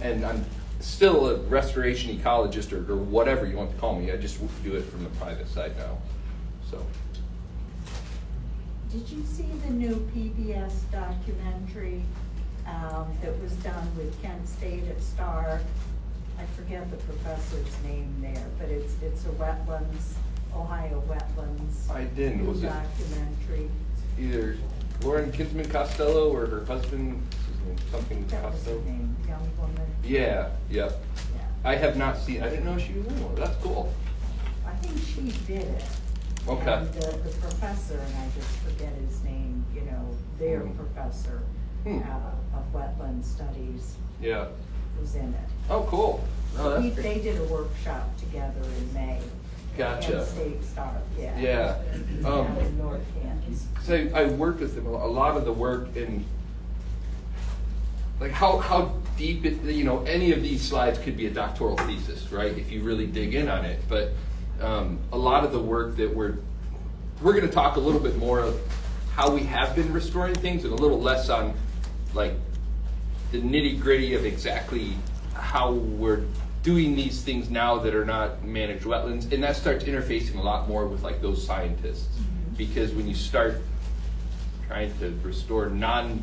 and I'm still a restoration ecologist or whatever you want to call me. I just do it from the private side now. So. Did you see the new PBS documentary that was done with Kent State at Star? I forget the professor's name there, but it's a wetlands, Ohio wetlands. I didn't. Was it documentary? Either Lauren Kinsman Costello or her husband, something That was Costello? her name, young woman. Yeah. Yeah. I have not seen. I didn't know she was in one. That's cool. I think she did it. Okay. And the professor, and I just forget his name, you know, their professor of wetland studies was in it. Oh, cool. Oh, that's great. They did a workshop together in May. Gotcha. Kent State Star, yeah. Yeah. Down in North Kansas. So I worked with them a lot of the work in, like how deep it, you know, any of these slides could be a doctoral thesis, right? If you really dig in on it. But a lot of the work that we're going to talk a little bit more of how we have been restoring things and a little less on like the nitty gritty of exactly how we're doing these things now that are not managed wetlands. And that starts interfacing a lot more with like those scientists. Because when you start trying to restore when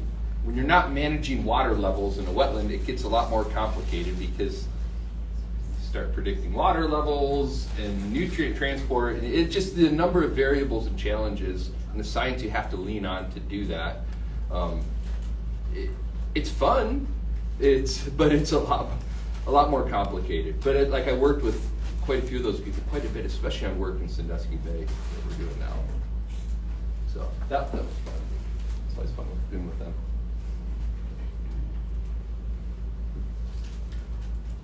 you're not managing water levels in a wetland, it gets a lot more complicated because you start predicting water levels and nutrient transport. And it's just the number of variables and challenges and the science you have to lean on to do that. It's fun, but it's a lot more complicated. But like I worked with quite a few of those people, quite a bit, especially on work in Sandusky Bay that we're doing now. So that was fun. It's always fun doing with them.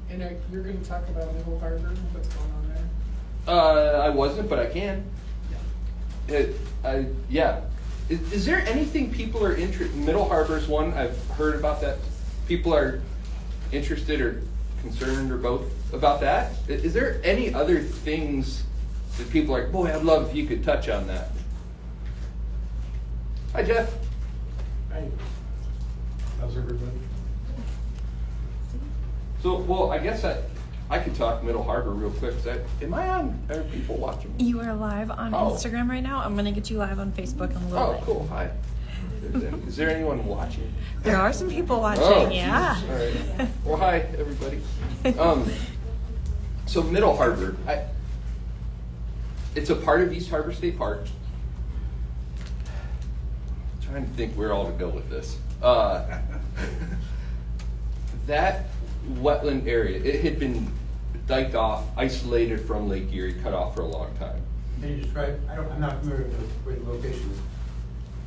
And you're going to talk about Middle Harbor and what's going on there? I wasn't, but I can. Yeah. Is there anything people are interested? Middle Harbor's one I've heard about that. People are interested or concerned or both about that. Is there any other things that people are like, boy, I'd love if you could touch on that? Hi, Jeff. Hi. How's everybody? So, well, I guess I could talk Middle Harbor real quick. Am I on? Are people watching me? You are live on Instagram right now. I'm going to get you live on Facebook in a little bit. Oh, cool. Hi. Is there anyone watching? There are some people watching, yeah. All right. Well, hi, everybody. So Middle Harbor, it's a part of East Harbor State Park. I'm trying to think where all to go with this. That wetland area, it had been diked off, isolated from Lake Erie, cut off for a long time. Can you describe? I'm not familiar with where the location is.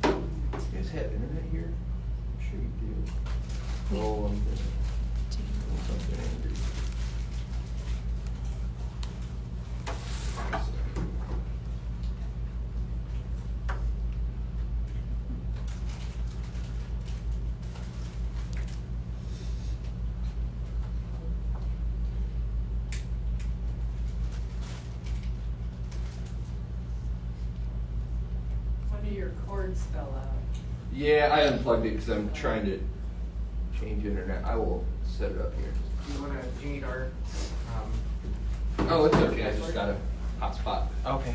You guys have internet here? I'm sure you do. Oh, I'm something angry. Your cords fell out. Yeah, I unplugged it because I'm trying to change internet. I will set it up here. Do you want to need our? Oh, it's okay. I just got a hotspot. Okay.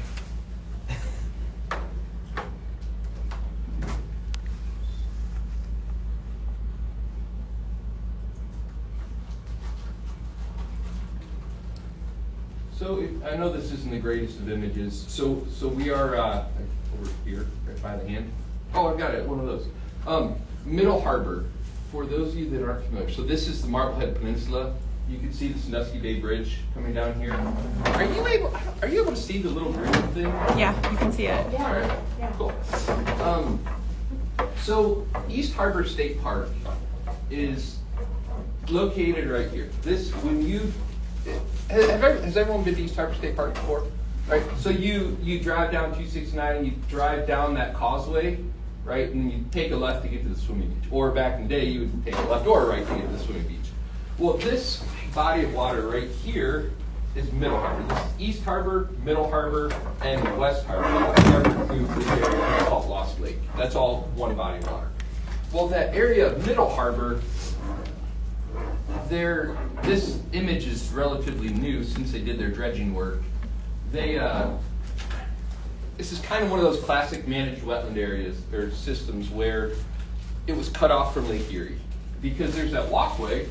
So I know this isn't the greatest of images. So we are over here, right by the hand. Oh, I've got it. One of those. Middle Harbor. For those of you that aren't familiar, so this is the Marblehead Peninsula. You can see the Sandusky Bay Bridge coming down here. Are you able to see the little green thing? Yeah, you can see it. All right. Yeah. Cool. So East Harbor State Park is located right here. Has everyone been to East Harbor State Park before? Right. So you drive down 269 and you drive down that causeway, right, and you take a left to get to the swimming beach. Or back in the day, you would take a left or a right to get to the swimming beach. Well, this body of water right here is Middle Harbor. This is East Harbor, Middle Harbor, and West Harbor. West Harbor includes this area called Lost Lake. That's all one body of water. Well, that area of Middle Harbor, this image is relatively new since they did their dredging work. This is kind of one of those classic managed wetland areas or systems where it was cut off from Lake Erie. Because there's that walkway,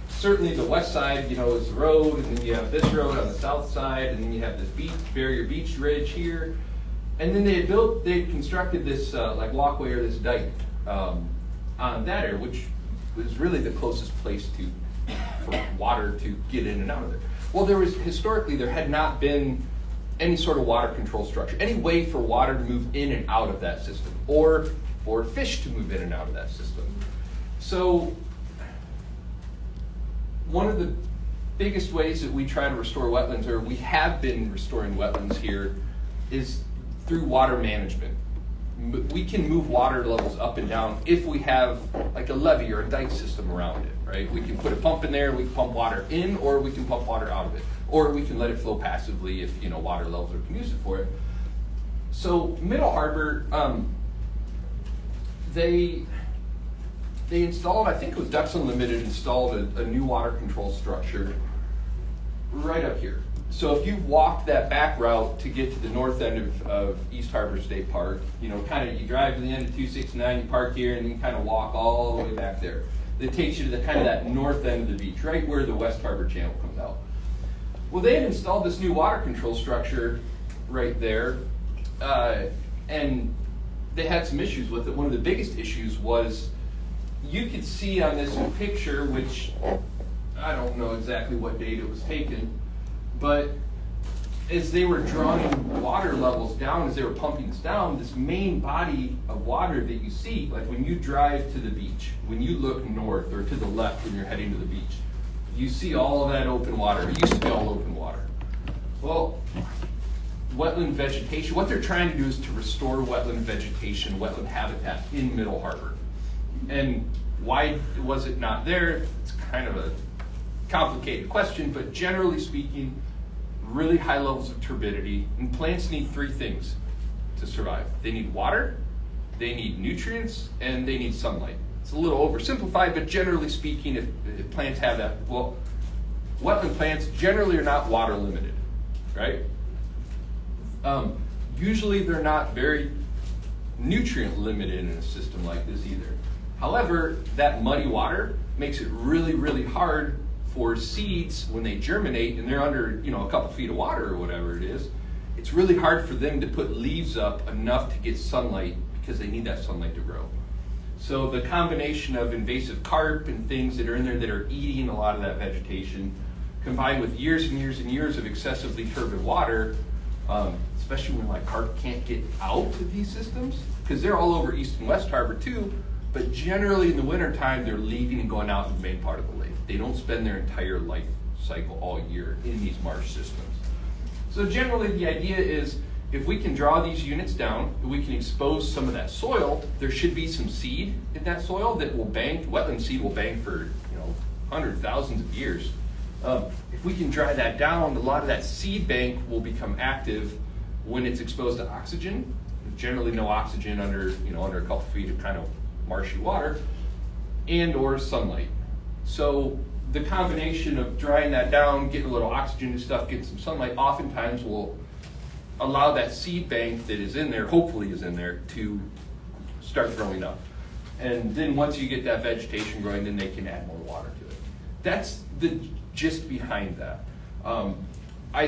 certainly the west side, is the road, and then you have this road on the south side, and then you have this barrier beach ridge here. And then they had constructed this like walkway or this dike on that area, which was really the closest place for water to get in and out of there. Well, historically, there had not been any sort of water control structure, any way for water to move in and out of that system, or for fish to move in and out of that system. So one of the biggest ways that we try to restore wetlands, or we have been restoring wetlands here, is through water management. We can move water levels up and down if we have like a levee or a dike system around it, right? We can put a pump in there, we can pump water in, or we can pump water out of it. Or we can let it flow passively if water levels are conducive for it. So Middle Harbor, they installed, I think it was Ducks Unlimited, installed a new water control structure right up here. So if you've walked that back route to get to the north end of East Harbor State Park, you drive to the end of 269, you park here, and you kind of walk all the way back there. It takes you to the kind of that north end of the beach, right where the West Harbor Channel comes out. Well, they had installed this new water control structure right there, and they had some issues with it. One of the biggest issues was, you could see on this picture, which I don't know exactly what date it was taken, but as they were drawing water levels down, as they were pumping this down, this main body of water that you see, like when you drive to the beach, when you look north or to the left when you're heading to the beach, you see all of that open water. It used to be all open water. Well, wetland vegetation, what they're trying to do is to restore wetland vegetation, wetland habitat in Middle Harbor. And why was it not there? It's kind of a complicated question, but generally speaking, really high levels of turbidity, and plants need three things to survive. They need water, they need nutrients, and they need sunlight. It's a little oversimplified, but generally speaking, if plants have that, well, wetland plants generally are not water limited, right? Usually they're not very nutrient limited in a system like this either. However, that muddy water makes it really, really hard for seeds when they germinate and they're under, a couple feet of water or whatever it is. It's really hard for them to put leaves up enough to get sunlight because they need that sunlight to grow. So the combination of invasive carp and things that are in there that are eating a lot of that vegetation, combined with years and years and years of excessively turbid water, especially when carp can't get out of these systems, because they're all over East and West Harbor too, but generally in the wintertime they're leaving and going out in the main part of the lake. They don't spend their entire life cycle all year in these marsh systems. So generally the idea is, if we can draw these units down, we can expose some of that soil, there should be some seed in that soil that will bank, wetland seed will bank for hundreds, thousands of years. If we can dry that down, a lot of that seed bank will become active when it's exposed to oxygen. There's generally no oxygen under a couple feet of kind of marshy water, and or sunlight. So the combination of drying that down, getting a little oxygen and stuff, getting some sunlight, oftentimes will allow that seed bank that is in there, hopefully is in there, to start growing up. And then once you get that vegetation growing, then they can add more water to it. That's the gist behind that. I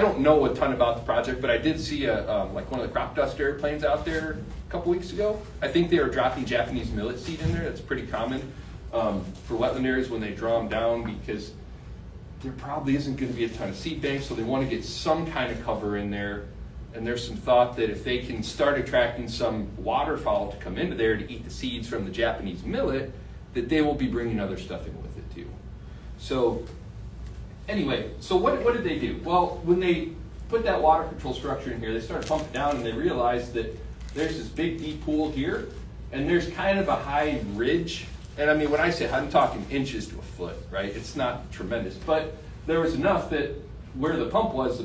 don't know a ton about the project, but I did see like one of the crop dust airplanes out there a couple weeks ago. I think they were dropping Japanese millet seed in there. That's pretty common for wetland areas when they draw them down, because there probably isn't going to be a ton of seed banks, so they want to get some kind of cover in there. And there's some thought that if they can start attracting some waterfowl to come into there to eat the seeds from the Japanese millet, that they will be bringing other stuff in with it too. So anyway, so what did they do? Well, when they put that water control structure in here, they started pumping down, and they realized that there's this big deep pool here, and there's kind of a high ridge. And I mean, when I say I'm talking inches to a foot, right? It's not tremendous, but there was enough that where the pump was,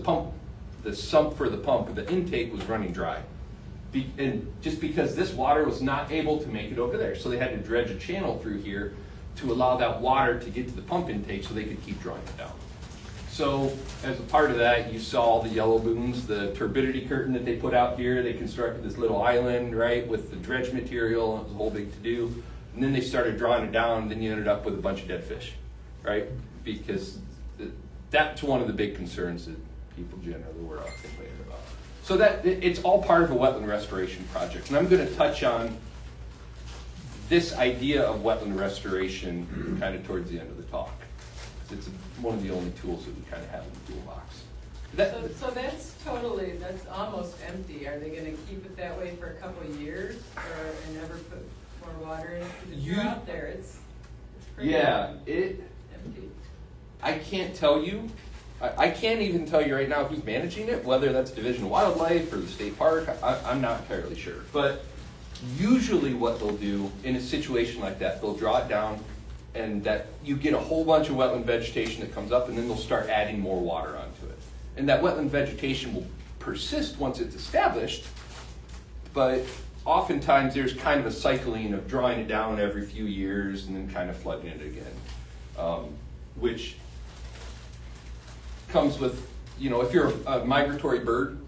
the sump for the pump, the intake was running dry. And just because this water was not able to make it over there. So they had to dredge a channel through here to allow that water to get to the pump intake so they could keep drawing it down. So as a part of that, you saw the yellow booms, the turbidity curtain that they put out here. They constructed this little island, right, with the dredge material. It was a whole big to-do. And then they started drawing it down, and then you ended up with a bunch of dead fish, right? Because that's one of the big concerns that people generally were complaining about. So that it's all part of a wetland restoration project. And I'm going to touch on this idea of wetland restoration kind of towards the end of the talk. It's one of the only tools that we kind of have in the toolbox. So that's almost empty. Are they going to keep it that way for a couple of years, and never put more water in it? Because you're out there, it's pretty empty. I can't tell you. I can't even tell you right now who's managing it, whether that's Division of Wildlife or the state park. I'm not entirely sure. But usually what they'll do in a situation like that, they'll draw it down, and that you get a whole bunch of wetland vegetation that comes up, and then they'll start adding more water onto it. And that wetland vegetation will persist once it's established, but oftentimes there's kind of a cycling of drawing it down every few years and then kind of flooding it again, which comes with, if you're a migratory bird,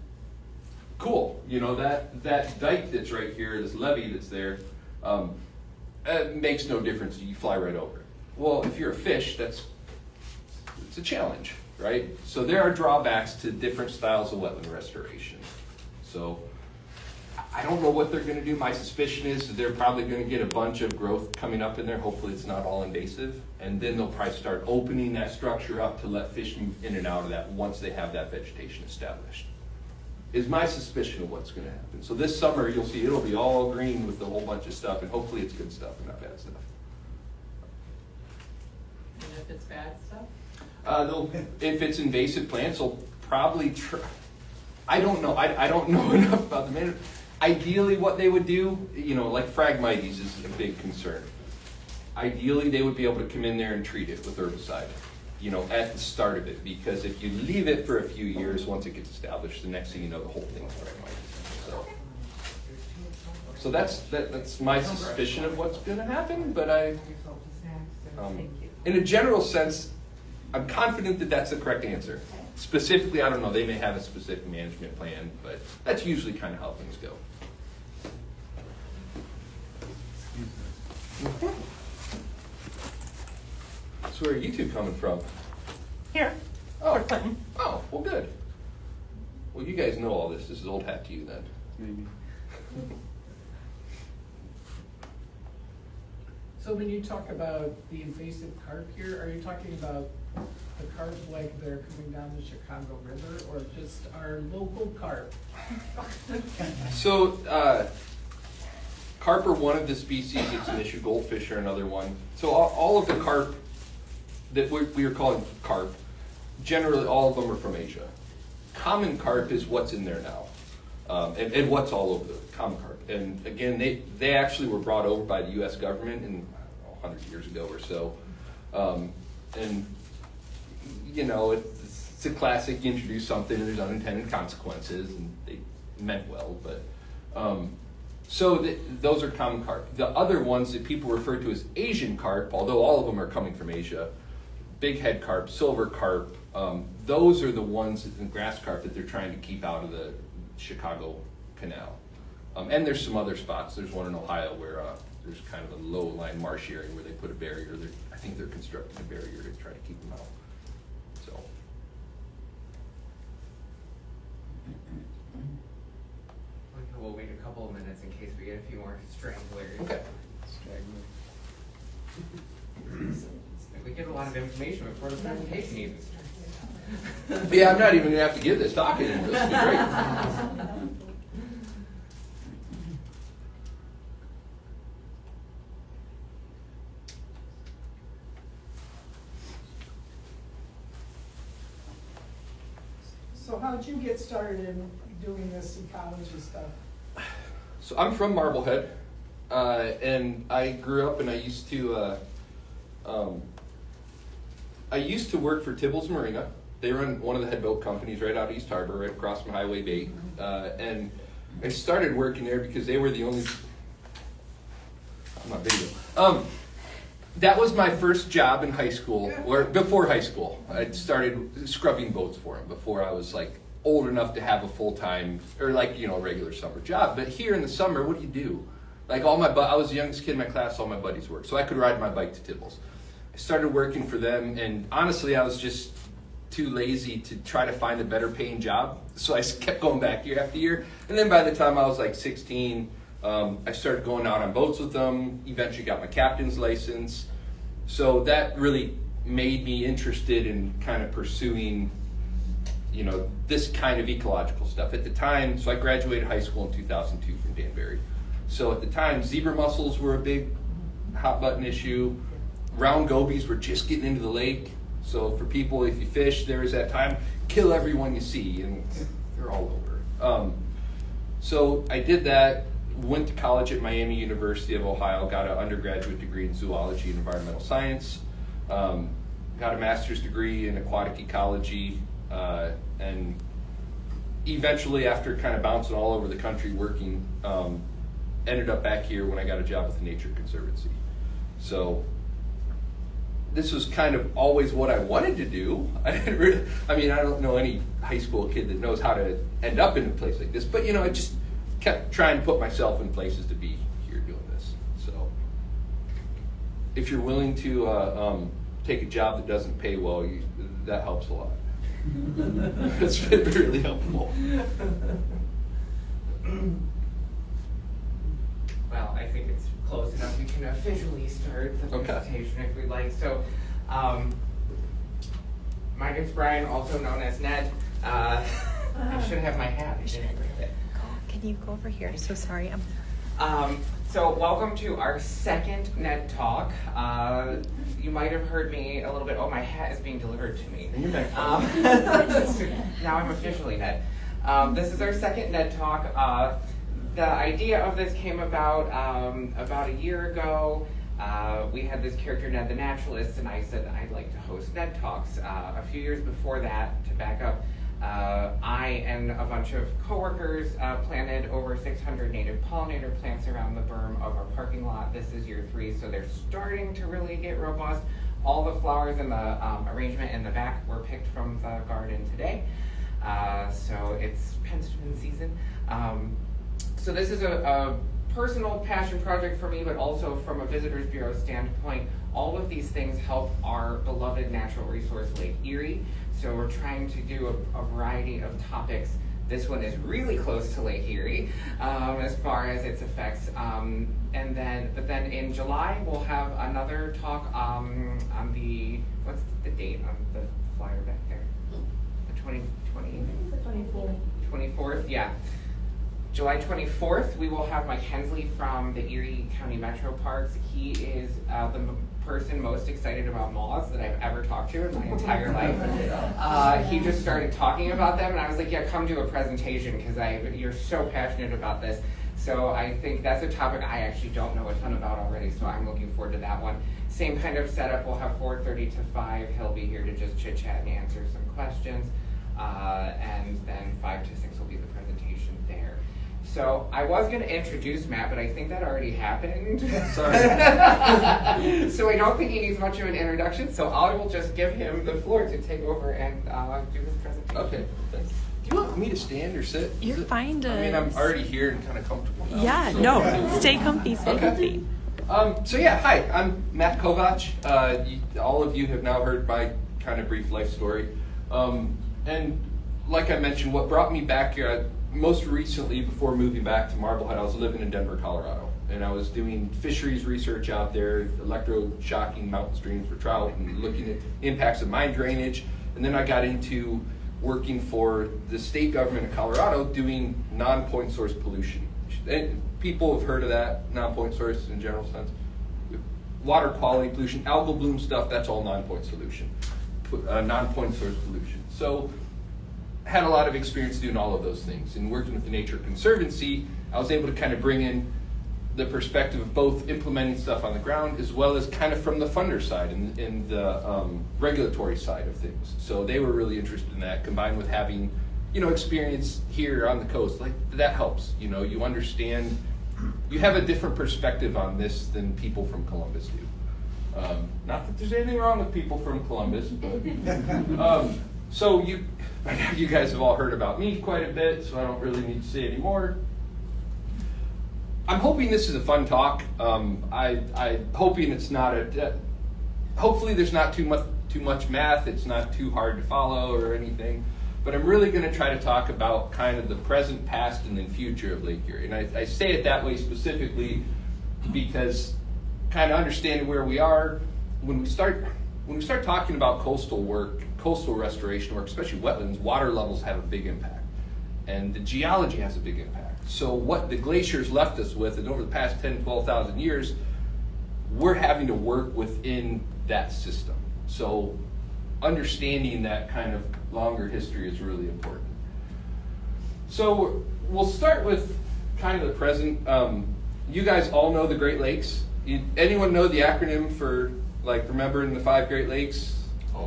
cool. That dike that's right here, this levee that's there, it makes no difference. You fly right over it. Well, if you're a fish, it's a challenge, right? So there are drawbacks to different styles of wetland restoration. So I don't know what they're going to do. My suspicion is that they're probably going to get a bunch of growth coming up in there. Hopefully it's not all invasive. And then they'll probably start opening that structure up to let fish move in and out of that once they have that vegetation established. Is my suspicion of what's going to happen. So this summer, you'll see it'll be all green with a whole bunch of stuff, and hopefully it's good stuff and not bad stuff. And if it's bad stuff? If it's invasive plants, they'll probably try. I don't know. I don't know enough about the management. Ideally, what they would do, like Phragmites is a big concern. Ideally, they would be able to come in there and treat it with herbicide. At the start of it, because if you leave it for a few years, once it gets established, the next thing you know, the whole thing's Phragmites. So that's my suspicion of what's going to happen, but in a general sense, I'm confident that that's the correct answer. Specifically, I don't know, they may have a specific management plan, but that's usually kind of how things go. So where are you two coming from? Here. Oh, Fort Clinton. Oh, well, good. Well, you guys know all this. This is old hat to you then. Maybe. So when you talk about the invasive carp here, are you talking about the carp like they're coming down the Chicago River, or just our local carp? So, carp are one of the species. It's an issue. Goldfish are another one. So all of the carp that we are calling carp, generally all of them are from Asia. Common carp is what's in there now, and what's all over the common carp. And again, they actually were brought over by the U.S. government in 100 years ago or so. And it's a classic. You introduce something, and there's unintended consequences, and they meant well, but. Those are common carp. The other ones that people refer to as Asian carp, although all of them are coming from Asia, big head carp, silver carp, those are the ones, the grass carp, that they're trying to keep out of the Chicago Canal. And there's some other spots. There's one in Ohio where there's kind of a low-lying marsh area where they put a barrier. I think they're constructing a barrier to try to keep them out. So. We'll wait a couple of minutes in case we get a few more stranglers. Okay. We get a lot of information before the presentation even starts. Yeah, I'm not even going to have to give this talk anymore. This will be great. So how'd you get started in doing this ecology stuff? So I'm from Marblehead, and I grew up, and I used to work for Tibbles Marina. They run one of the head boat companies right out of East Harbor, right across from Highway 8. And I started working there because they were the only. I'm not video. that was my first job in high school, or before high school. I started scrubbing boats for him before I was like old enough to have a full-time, or like, you know, regular summer job. But here in the summer, what do? Like I was the youngest kid in my class, all my buddies worked, so I could ride my bike to Tibbles. I started working for them, and honestly, I was just too lazy to try to find a better paying job. So I kept going back year after year. And then by the time I was like 16, I started going out on boats with them, eventually got my captain's license. So that really made me interested in kind of pursuing, you know, this kind of ecological stuff. At the time, so I graduated high school in 2002 from Danbury. So at the time, zebra mussels were a big hot button issue. Round gobies were just getting into the lake. So for people, if you fish, there was that time, kill everyone you see, and they're all over. So I did that, went to college at Miami University of Ohio, got an undergraduate degree in zoology and environmental science, got a master's degree in aquatic ecology, and eventually, after kind of bouncing all over the country working, ended up back here when I got a job with the Nature Conservancy. So this was kind of always what I wanted to do. I don't know any high school kid that knows how to end up in a place like this, but you know, I just kept trying to put myself in places to be here doing this. So if you're willing to take a job that doesn't pay well, that helps a lot. It's been really helpful. Well, I think it's close enough. We can officially start the presentation if we'd like. So, my name's Brian, also known as Ned. I should have my hat. I didn't grab it. Can you go over here? I'm so sorry. So welcome to our second Ned Talk. You might have heard me a little bit, oh, my hat is being delivered to me. Now I'm officially Ned. This is our second Ned Talk. The idea of this came about a year ago. We had this character, Ned the Naturalist, and I said I'd like to host Ned Talks. A few years before that, to back up, I and a bunch of coworkers planted over 600 native pollinator plants around the berm of our parking lot. This is year 3, so they're starting to really get robust. All the flowers in the arrangement in the back were picked from the garden today. So it's penstemon season. So this is a personal passion project for me, but also from a Visitors Bureau standpoint, all of these things help our beloved natural resource Lake Erie. So we're trying to do a variety of topics. This one is really close to Lake Erie as far as its effects. But then in July we'll have another talk on the, what's the date on the flyer back there? The 24th, yeah. July 24th, we will have Mike Hensley from the Erie County Metro Parks. He is the person most excited about moths that I've ever talked to in my entire life. He just started talking about them, and I was like, yeah, come do a presentation, because you're so passionate about this. So I think that's a topic I actually don't know a ton about already, so I'm looking forward to that one. Same kind of setup, we'll have 4:30 to 5. He'll be here to just chit-chat and answer some questions. And then 5 to 6 will be the presentation there. So I was going to introduce Matt, but I think that already happened. Sorry. So I don't think he needs much of an introduction, so I will just give him the floor to take over and do his presentation. Okay, thanks. Do you want me to stand or sit? You're fine to. I mean, I'm already here and kind of comfortable now. Yeah, so. no, stay comfy, stay comfy. So yeah, hi, I'm Matt Kovach. All of you have now heard my kind of brief life story. And like I mentioned, what brought me back here, most recently before moving back to Marblehead, I was living in Denver, Colorado. And I was doing fisheries research out there, electroshocking mountain streams for trout and looking at impacts of mine drainage. And then I got into working for the state government of Colorado doing non-point source pollution. And people have heard of that, non-point source in general sense. Water quality pollution, algal bloom stuff, that's all non-point solution, non-point source pollution. So had a lot of experience doing all of those things. And working with the Nature Conservancy, I was able to kind of bring in the perspective of both implementing stuff on the ground as well as kind of from the funder side and the regulatory side of things. So they were really interested in that, combined with having, experience here on the coast. Like, that helps. You understand, you have a different perspective on this than people from Columbus do. Not that there's anything wrong with people from Columbus, but so you guys have all heard about me quite a bit, so I don't really need to say any more. I'm hoping this is a fun talk. I'm hoping it's not hopefully there's not too much math. It's not too hard to follow or anything. But I'm really going to try to talk about kind of the present, past, and then future of Lake Erie. And I say it that way specifically because kind of understanding where we are, when we start talking about coastal restoration work, especially wetlands, water levels have a big impact. And the geology has a big impact. So what the glaciers left us with, and over the past 10, 12,000 years, we're having to work within that system. So understanding that kind of longer history is really important. So we'll start with kind of the present. You guys all know the Great Lakes. Anyone know the acronym for, like, remembering the 5 Great Lakes?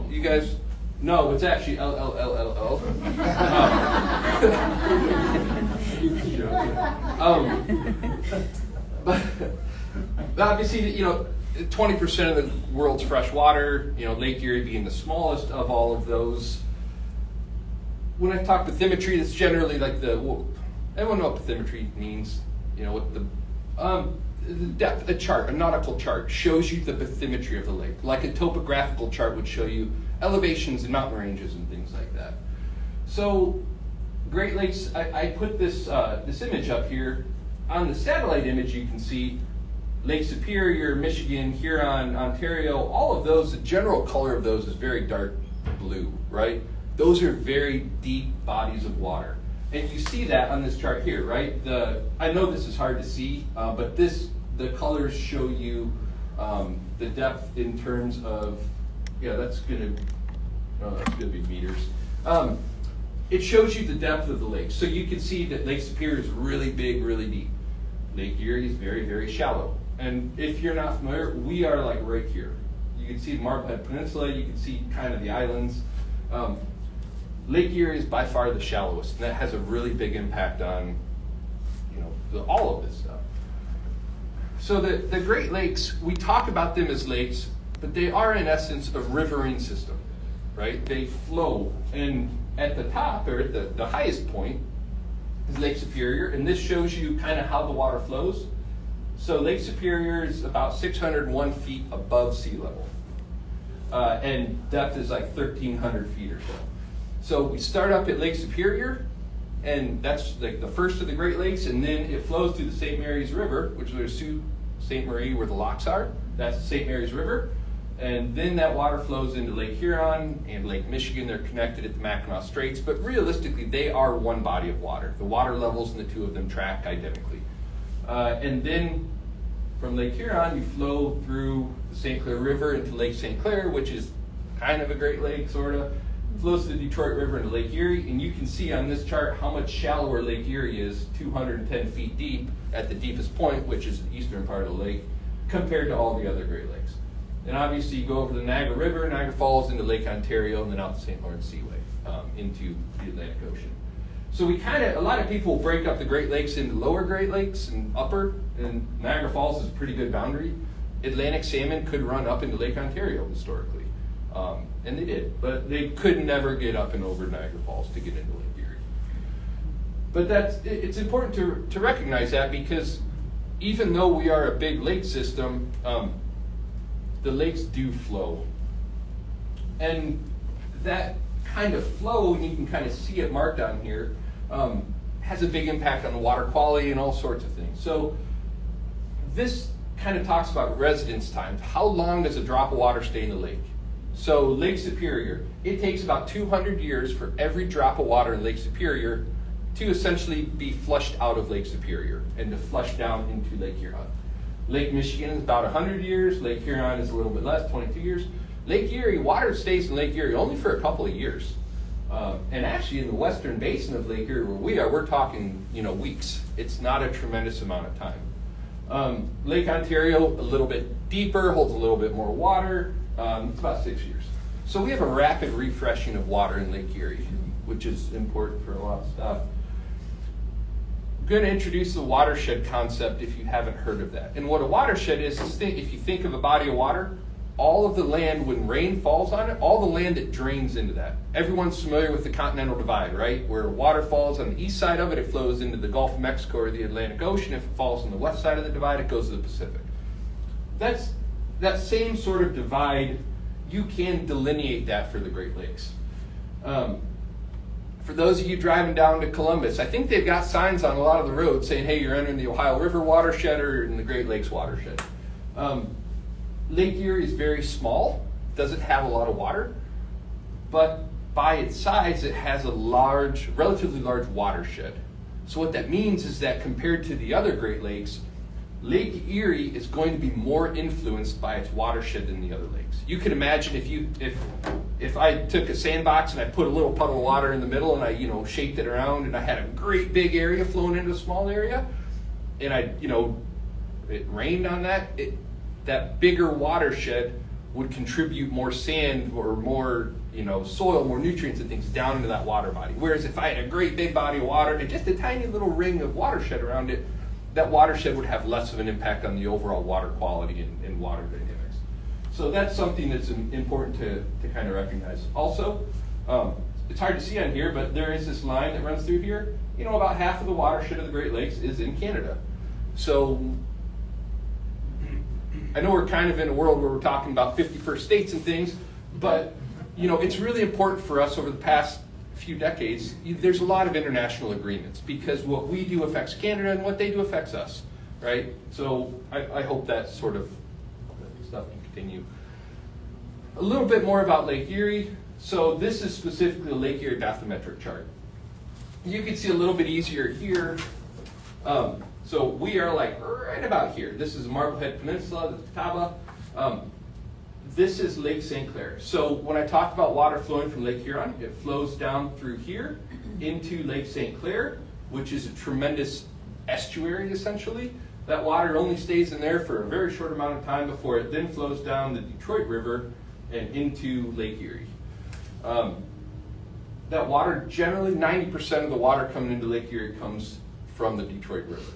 You guys? No, it's actually LLLLL. But obviously, 20% of the world's fresh water, Lake Erie being the smallest of all of those. When I talk bathymetry, that's generally like everyone know what bathymetry means? What the depth, a nautical chart shows you the bathymetry of the lake. Like a topographical chart would show you elevations and mountain ranges and things like that. So Great Lakes, I put this image up here. On the satellite image, you can see Lake Superior, Michigan, Huron, Ontario, all of those, the general color of those is very dark blue, right? Those are very deep bodies of water. And you see that on this chart here, right? I know this is hard to see, but the colors show you the depth in terms of, that's gonna be meters. It shows you the depth of the lake. So you can see that Lake Superior is really big, really deep. Lake Erie is very, very shallow. And if you're not familiar, we are like right here. You can see the Marblehead Peninsula, you can see kind of the islands. Lake Erie is by far the shallowest, and that has a really big impact on, all of this stuff. So the Great Lakes, we talk about them as lakes, but they are in essence a riverine system, right? They flow, and at the top, or at the highest point, is Lake Superior, and this shows you kind of how the water flows. So Lake Superior is about 601 feet above sea level, and depth is like 1,300 feet or so. So we start up at Lake Superior, and that's like the first of the Great Lakes, and then it flows through the St. Mary's River, which is St. Marie where the locks are. That's the St. Mary's River. And then that water flows into Lake Huron and Lake Michigan. They're connected at the Mackinac Straits, but realistically, they are one body of water. The water levels in the two of them track identically. And then from Lake Huron, you flow through the St. Clair River into Lake St. Clair, which is kind of a Great Lake, sort of. Flows to the Detroit River into Lake Erie, and you can see on this chart how much shallower Lake Erie is, 210 feet deep at the deepest point, which is the eastern part of the lake, compared to all the other Great Lakes. And obviously you go over the Niagara River, Niagara Falls into Lake Ontario, and then out the St. Lawrence Seaway into the Atlantic Ocean. So a lot of people break up the Great Lakes into lower Great Lakes and upper, and Niagara Falls is a pretty good boundary. Atlantic salmon could run up into Lake Ontario historically. And they did, but they could never get up and over Niagara Falls to get into Lake Erie. But it's important to recognize that, because even though we are a big lake system, the lakes do flow. And that kind of flow, and you can kind of see it marked on here, has a big impact on the water quality and all sorts of things. So this kind of talks about residence time. How long does a drop of water stay in the lake? So Lake Superior, it takes about 200 years for every drop of water in Lake Superior to essentially be flushed out of Lake Superior and to flush down into Lake Huron. Lake Michigan is about 100 years. Lake Huron is a little bit less, 22 years. Lake Erie, water stays in Lake Erie only for a couple of years. And actually in the western basin of Lake Erie where we are, we're talking, weeks. It's not a tremendous amount of time. Lake Ontario, a little bit deeper, holds a little bit more water. It's about 6 years. So we have a rapid refreshing of water in Lake Erie, which is important for a lot of stuff. I'm going to introduce the watershed concept if you haven't heard of that. And what a watershed is if you think of a body of water, all of the land, when rain falls on it, all the land that drains into that. Everyone's familiar with the Continental Divide, right? Where water falls on the east side of it, it flows into the Gulf of Mexico or the Atlantic Ocean. If it falls on the west side of the divide, it goes to the Pacific. That's that same sort of divide. You can delineate that for the Great Lakes. For those of you driving down to Columbus, I think they've got signs on a lot of the roads saying, hey, you're entering the Ohio River watershed or in the Great Lakes watershed. Lake Erie is very small, doesn't have a lot of water, but by its size, it has a relatively large watershed. So what that means is that compared to the other Great Lakes, Lake Erie is going to be more influenced by its watershed than the other lakes. You can imagine if I took a sandbox and I put a little puddle of water in the middle and I shaped it around and I had a great big area flowing into a small area, and it rained on that, that bigger watershed would contribute more sand or more soil, more nutrients and things down into that water body. Whereas if I had a great big body of water and just a tiny little ring of watershed around it, that watershed would have less of an impact on the overall water quality and water dynamics. So that's something that's important to kind of recognize. Also, it's hard to see on here, but there is this line that runs through here. About half of the watershed of the Great Lakes is in Canada. So I know we're kind of in a world where we're talking about 51st states and things, but it's really important for us over the past few decades. There's a lot of international agreements because what we do affects Canada and what they do affects us, right? So I hope that sort of stuff can continue. A little bit more about Lake Erie. So this is specifically a Lake Erie bathymetric chart. You can see a little bit easier here. So we are like right about here. This is Marblehead Peninsula, the Catawba. This is Lake St. Clair. So when I talked about water flowing from Lake Huron, it flows down through here into Lake St. Clair, which is a tremendous estuary essentially. That water only stays in there for a very short amount of time before it then flows down the Detroit River and into Lake Erie. That water, generally 90% of the water coming into Lake Erie comes from the Detroit River.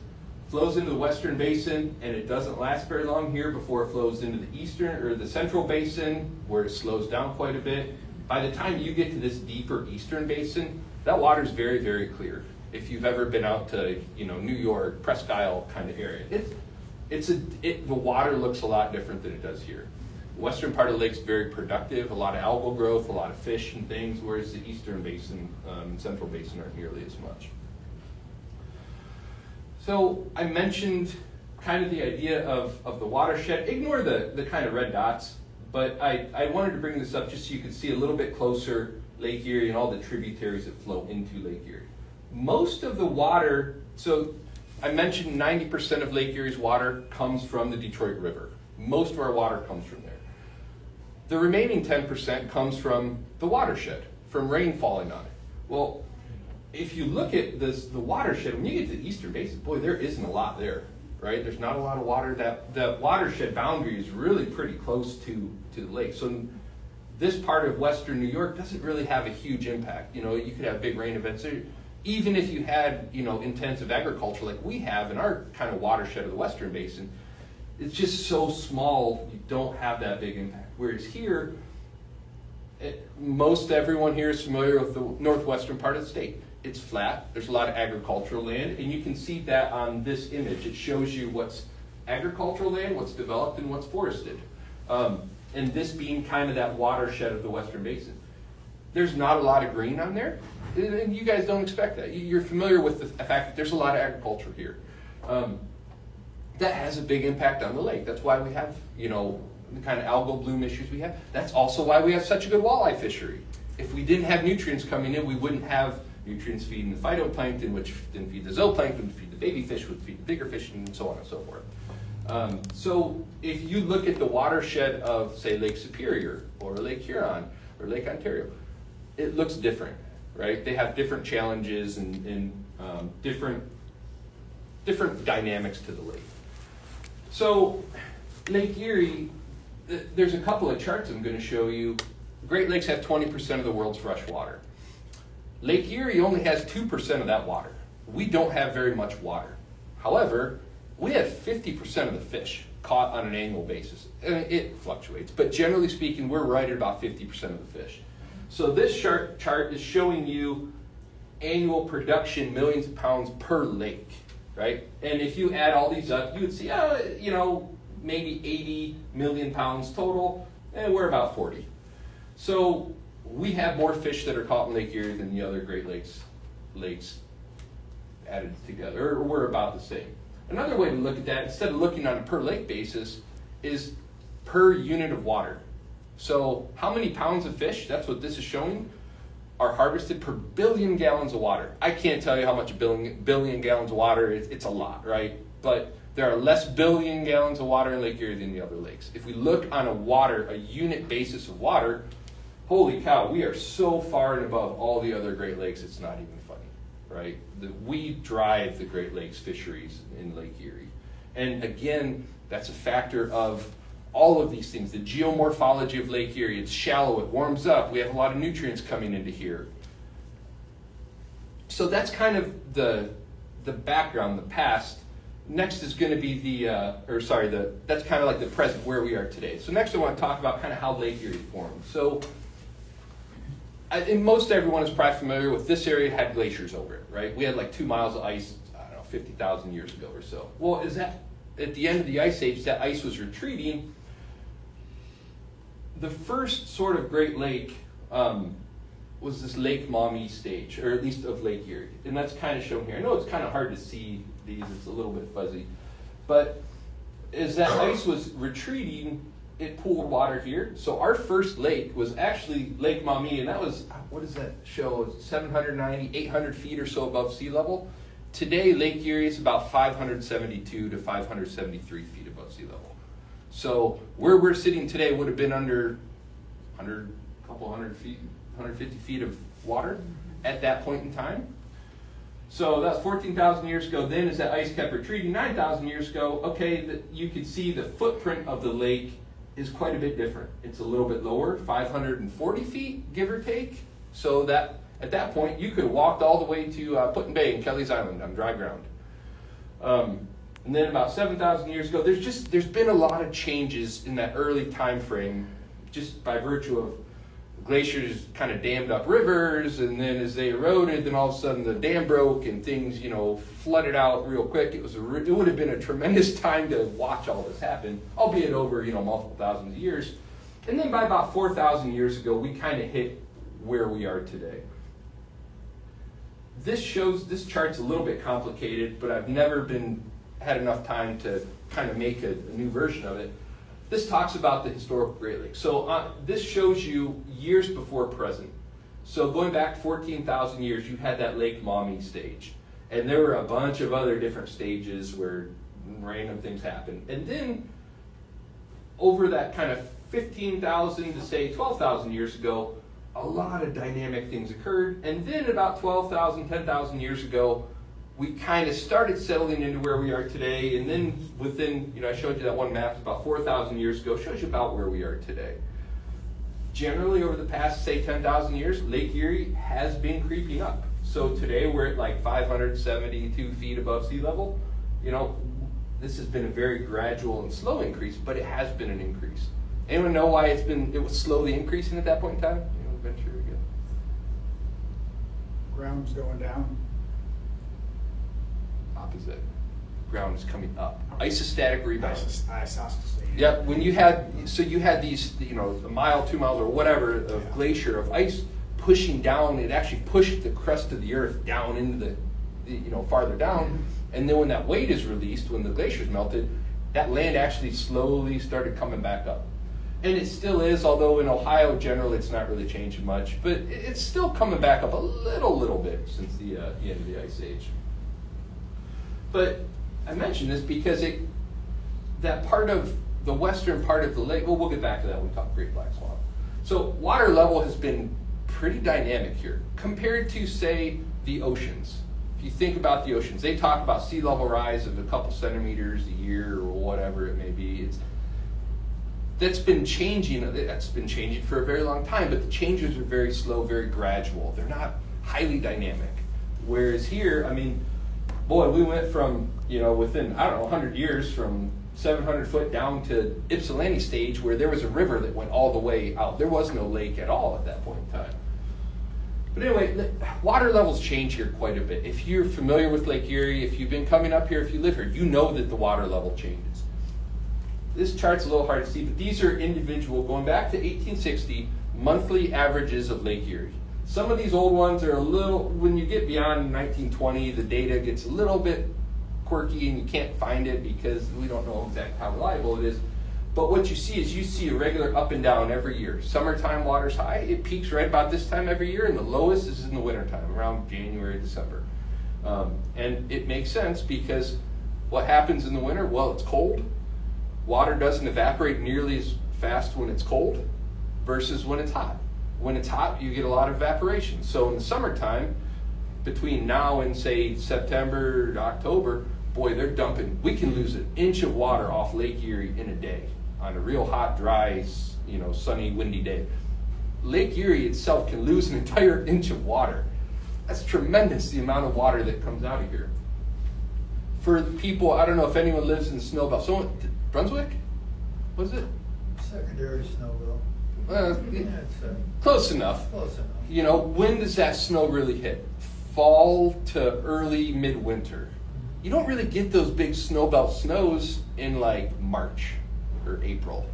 Flows into the western basin, and it doesn't last very long here before it flows into the eastern or the central basin, where it slows down quite a bit. By the time you get to this deeper eastern basin, that water is very, very clear. If you've ever been out to New York, Presque Isle kind of area, the water looks a lot different than it does here. The western part of the lake is very productive, a lot of algal growth, a lot of fish and things, whereas the eastern basin and central basin aren't nearly as much. So I mentioned kind of the idea of the watershed. Ignore the kind of red dots, but I wanted to bring this up just so you could see a little bit closer Lake Erie and all the tributaries that flow into Lake Erie. Most of the water, so I mentioned 90% of Lake Erie's water comes from the Detroit River. Most of our water comes from there. The remaining 10% comes from the watershed, from rain falling on it. Well, if you look at the watershed, when you get to the eastern basin, boy, there isn't a lot there, right? There's not a lot of water. The watershed boundary is really pretty close to the lake. So this part of western New York doesn't really have a huge impact. You could have big rain events. Even if you had, intensive agriculture like we have in our kind of watershed of the western basin, it's just so small, you don't have that big impact. Whereas here, most everyone here is familiar with the northwestern part of the state. It's flat, there's a lot of agricultural land, and you can see that on this image. It shows you what's agricultural land, what's developed, and what's forested. And this being kind of that watershed of the western basin. There's not a lot of green on there, and you guys don't expect that. You're familiar with the fact that there's a lot of agriculture here. That has a big impact on the lake. That's why we have, the kind of algal bloom issues we have. That's also why we have such a good walleye fishery. If we didn't have nutrients coming in, we wouldn't have nutrients feeding the phytoplankton, which then feed the zooplankton, feed the baby fish, which feed the bigger fish, and so on and so forth. So if you look at the watershed of, say, Lake Superior, or Lake Huron, or Lake Ontario, it looks different, right? They have different challenges and different dynamics to the lake. So Lake Erie, there's a couple of charts I'm going to show you. Great Lakes have 20% of the world's fresh water. Lake Erie only has 2% of that water. We don't have very much water. However, we have 50% of the fish. caught on an annual basis. And it fluctuates, but generally speaking, we're right at about 50% of the fish. So this chart is showing you annual production, millions of pounds per lake, right? And if you add all these up, you would see, maybe 80 million pounds total, and we're about 40. So we have more fish that are caught in Lake Erie than the other Great Lakes added together, or we're about the same. Another way to look at that, instead of looking on a per lake basis, is per unit of water. So how many pounds of fish, that's what this is showing, are harvested per billion gallons of water. I can't tell you how much a billion gallons of water is. It's a lot, right? But there are less billion gallons of water in Lake Erie than the other lakes. If we look on a unit basis of water, holy cow, we are so far and above all the other Great Lakes, it's not even funny, right? We drive the Great Lakes fisheries in Lake Erie. And again, that's a factor of all of these things. The geomorphology of Lake Erie, it's shallow, it warms up, we have a lot of nutrients coming into here. So that's kind of the background, the past. Next is going to be that's kind of like the present, where we are today. So next I want to talk about kind of how Lake Erie formed. So most everyone is probably familiar with this area had glaciers over it, right? We had like 2 miles of ice, 50,000 years ago or so. Well, at the end of the ice age, that ice was retreating. The first sort of Great Lake was this Lake Maumee stage, or at least of Lake Erie. And that's kind of shown here. I know it's kind of hard to see these, it's a little bit fuzzy. But as that ice was retreating, it pooled water here. So our first lake was actually Lake Maumee, and that was, what does that show? 790, 800 feet or so above sea level. Today, Lake Erie is about 572 to 573 feet above sea level. So where we're sitting today would have been under couple hundred feet, 150 feet of water at that point in time. So that's 14,000 years ago. Then as that ice kept retreating 9,000 years ago, you could see the footprint of the lake is quite a bit different. It's a little bit lower, 540 feet, give or take. So that at that point, you could have walked all the way to Put-in Bay in Kelly's Island on dry ground. And then about 7,000 years ago, there's been a lot of changes in that early time frame, just by virtue of glaciers kind of dammed up rivers, and then as they eroded, then all of a sudden the dam broke and things, flooded out real quick. It would have been a tremendous time to watch all this happen, albeit over, multiple thousands of years. And then by about 4,000 years ago, we kind of hit where we are today. This chart's a little bit complicated, but I've never had enough time to kind of make a new version of it. This talks about the historical Great Lakes. So this shows you years before present. So going back 14,000 years, you had that Lake Maumee stage. And there were a bunch of other different stages where random things happened. And then over that kind of 15,000 to say 12,000 years ago, a lot of dynamic things occurred. And then about 12,000, 10,000 years ago, we kind of started settling into where we are today. And then within, I showed you that one map about 4,000 years ago, shows you about where we are today. Generally, over the past, say, 10,000 years, Lake Erie has been creeping up. So today we're at like 572 feet above sea level. This has been a very gradual and slow increase, but it has been an increase. Anyone know why it was slowly increasing at that point in time? Venture again. Ground's going down. Opposite. Ground is coming up. Isostatic rebound. Isostasy. Yep. When you had these, a mile, 2 miles, or whatever of glacier of ice pushing down, it actually pushed the crust of the earth down into the farther down. And then when that weight is released, when the glaciers melted, that land actually slowly started coming back up. And it still is, although in Ohio generally it's not really changing much, but it's still coming back up a little bit since the end of the Ice Age. But I mention this because that part of the western part of the lake, we'll get back to that when we talk Great Black Swamp. So water level has been pretty dynamic here compared to, say, the oceans. If you think about the oceans, they talk about sea level rise of a couple centimeters a year or whatever it may be. That's been changing for a very long time, but the changes are very slow, very gradual. They're not highly dynamic. Whereas here, we went from, within, 100 years from 700 foot down to Ypsilanti stage where there was a river that went all the way out. There was no lake at all at that point in time. But anyway, the water levels change here quite a bit. If you're familiar with Lake Erie, if you've been coming up here, if you live here, you know that the water level changes. This chart's a little hard to see, but these are individual, going back to 1860, monthly averages of Lake Erie. Some of these old ones are a little, when you get beyond 1920, the data gets a little bit quirky and you can't find it because we don't know exactly how reliable it is. But what you see is you see a regular up and down every year. Summertime water's high, it peaks right about this time every year, and the lowest is in the wintertime, around January, December. And it makes sense because what happens in the winter? Well, it's cold. Water doesn't evaporate nearly as fast when it's cold versus when it's hot. When it's hot, you get a lot of evaporation. So in the summertime, between now and say September, October, boy, they're dumping. We can lose an inch of water off Lake Erie in a day on a real hot, dry, sunny, windy day. Lake Erie itself can lose an entire inch of water. That's tremendous, the amount of water that comes out of here. For the people, I don't know if anyone lives in Snowbelt. So, Brunswick? Was it? Secondary Snowbelt. Close enough. Close enough. When does that snow really hit? Fall to early midwinter. You don't really get those big snowbelt snows in like March or April.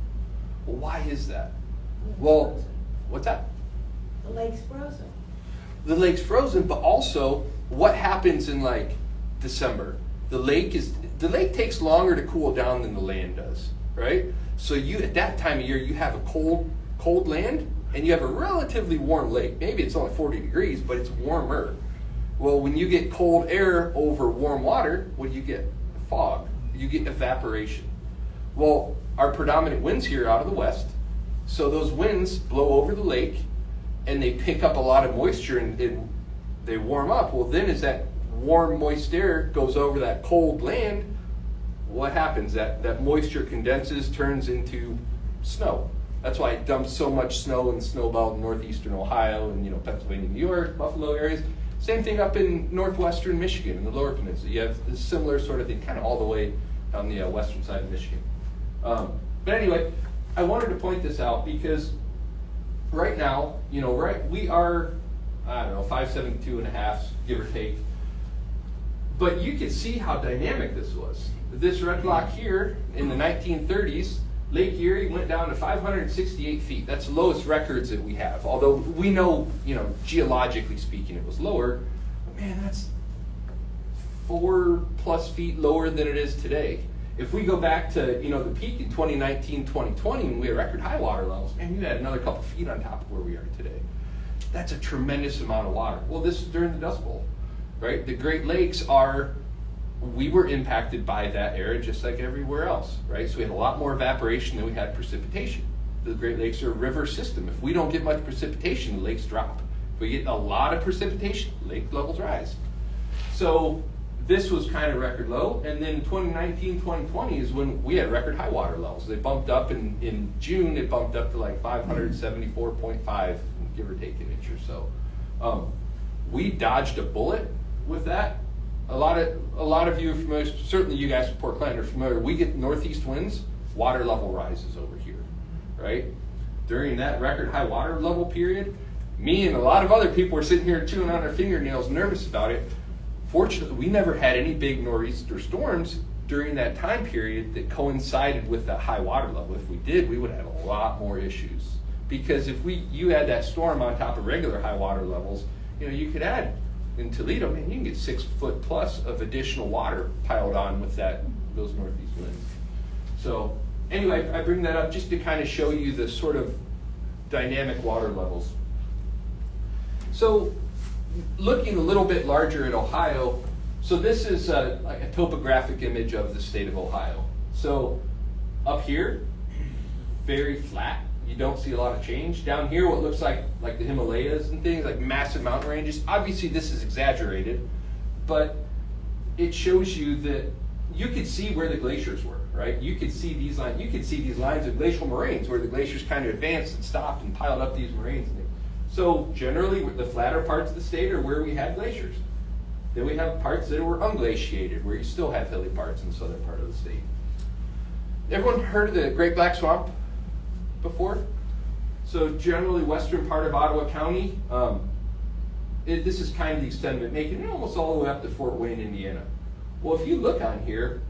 Well, why is that? Well, what's that? The lake's frozen. The lake's frozen, but also what happens in like December? The lake takes longer to cool down than the land does, right? So you at that time of year you have a cold land and you have a relatively warm lake. Maybe it's only 40 degrees, but it's warmer. Well, when you get cold air over warm water, what do you get? Fog. You get evaporation. Well, our predominant winds here out of the west, so those winds blow over the lake and they pick up a lot of moisture and they warm up. Well, then as that warm, moist air goes over that cold land, what happens? That moisture condenses, turns into snow. That's why it dumps so much snow in the snowbelt in northeastern Ohio and Pennsylvania, New York, Buffalo areas. Same thing up in northwestern Michigan in the lower peninsula. You have a similar sort of thing kind of all the way on the western side of Michigan. But anyway, I wanted to point this out because right now, we are, 572.5, give or take. But you can see how dynamic this was. This red block here in the 1930s, Lake Erie went down to 568 feet. That's the lowest records that we have. Although we know, geologically speaking, it was lower. But man, that's 4+ feet lower than it is today. If we go back to, the peak in 2019, 2020, when we had record high water levels, man, you had another couple feet on top of where we are today. That's a tremendous amount of water. Well, this is during the Dust Bowl, right? The Great Lakes we were impacted by that era just like everywhere else, right? So we had a lot more evaporation than we had precipitation. The Great Lakes are a river system. If we don't get much precipitation, the lakes drop. If we get a lot of precipitation, lake levels rise. So this was kind of record low, and then 2019, 2020 is when we had record high water levels. They bumped up in June, it bumped up to like 574.5, give or take an inch or so. We dodged a bullet with that. A lot of you are familiar, certainly you guys from Port Clinton are familiar. We get northeast winds, water level rises over here, right? During that record high water level period, me and a lot of other people were sitting here chewing on our fingernails, nervous about it. Fortunately, we never had any big nor'easter storms during that time period that coincided with that high water level. If we did, we would have a lot more issues. Because if you had that storm on top of regular high water levels, you could add in Toledo, man, you can get 6 foot plus of additional water piled on with those northeast winds. So anyway, I bring that up just to kind of show you the sort of dynamic water levels. So looking a little bit larger at Ohio, so this is like a topographic image of the state of Ohio. So up here, very flat. You don't see a lot of change. Down here, what looks like the Himalayas and things, like massive mountain ranges. Obviously, this is exaggerated, but it shows you that you could see where the glaciers were, right? You could see these lines. You could see these lines of glacial moraines where the glaciers kind of advanced and stopped and piled up these moraines. So generally, the flatter parts of the state are where we had glaciers. Then we have parts that were unglaciated, where you still have hilly parts in the southern part of the state. everyone heard of the Great Black Swamp before? So generally western part of Ottawa County, this is kind of the extent of it, making it almost all the way up to Fort Wayne, Indiana. Well, if you look on here,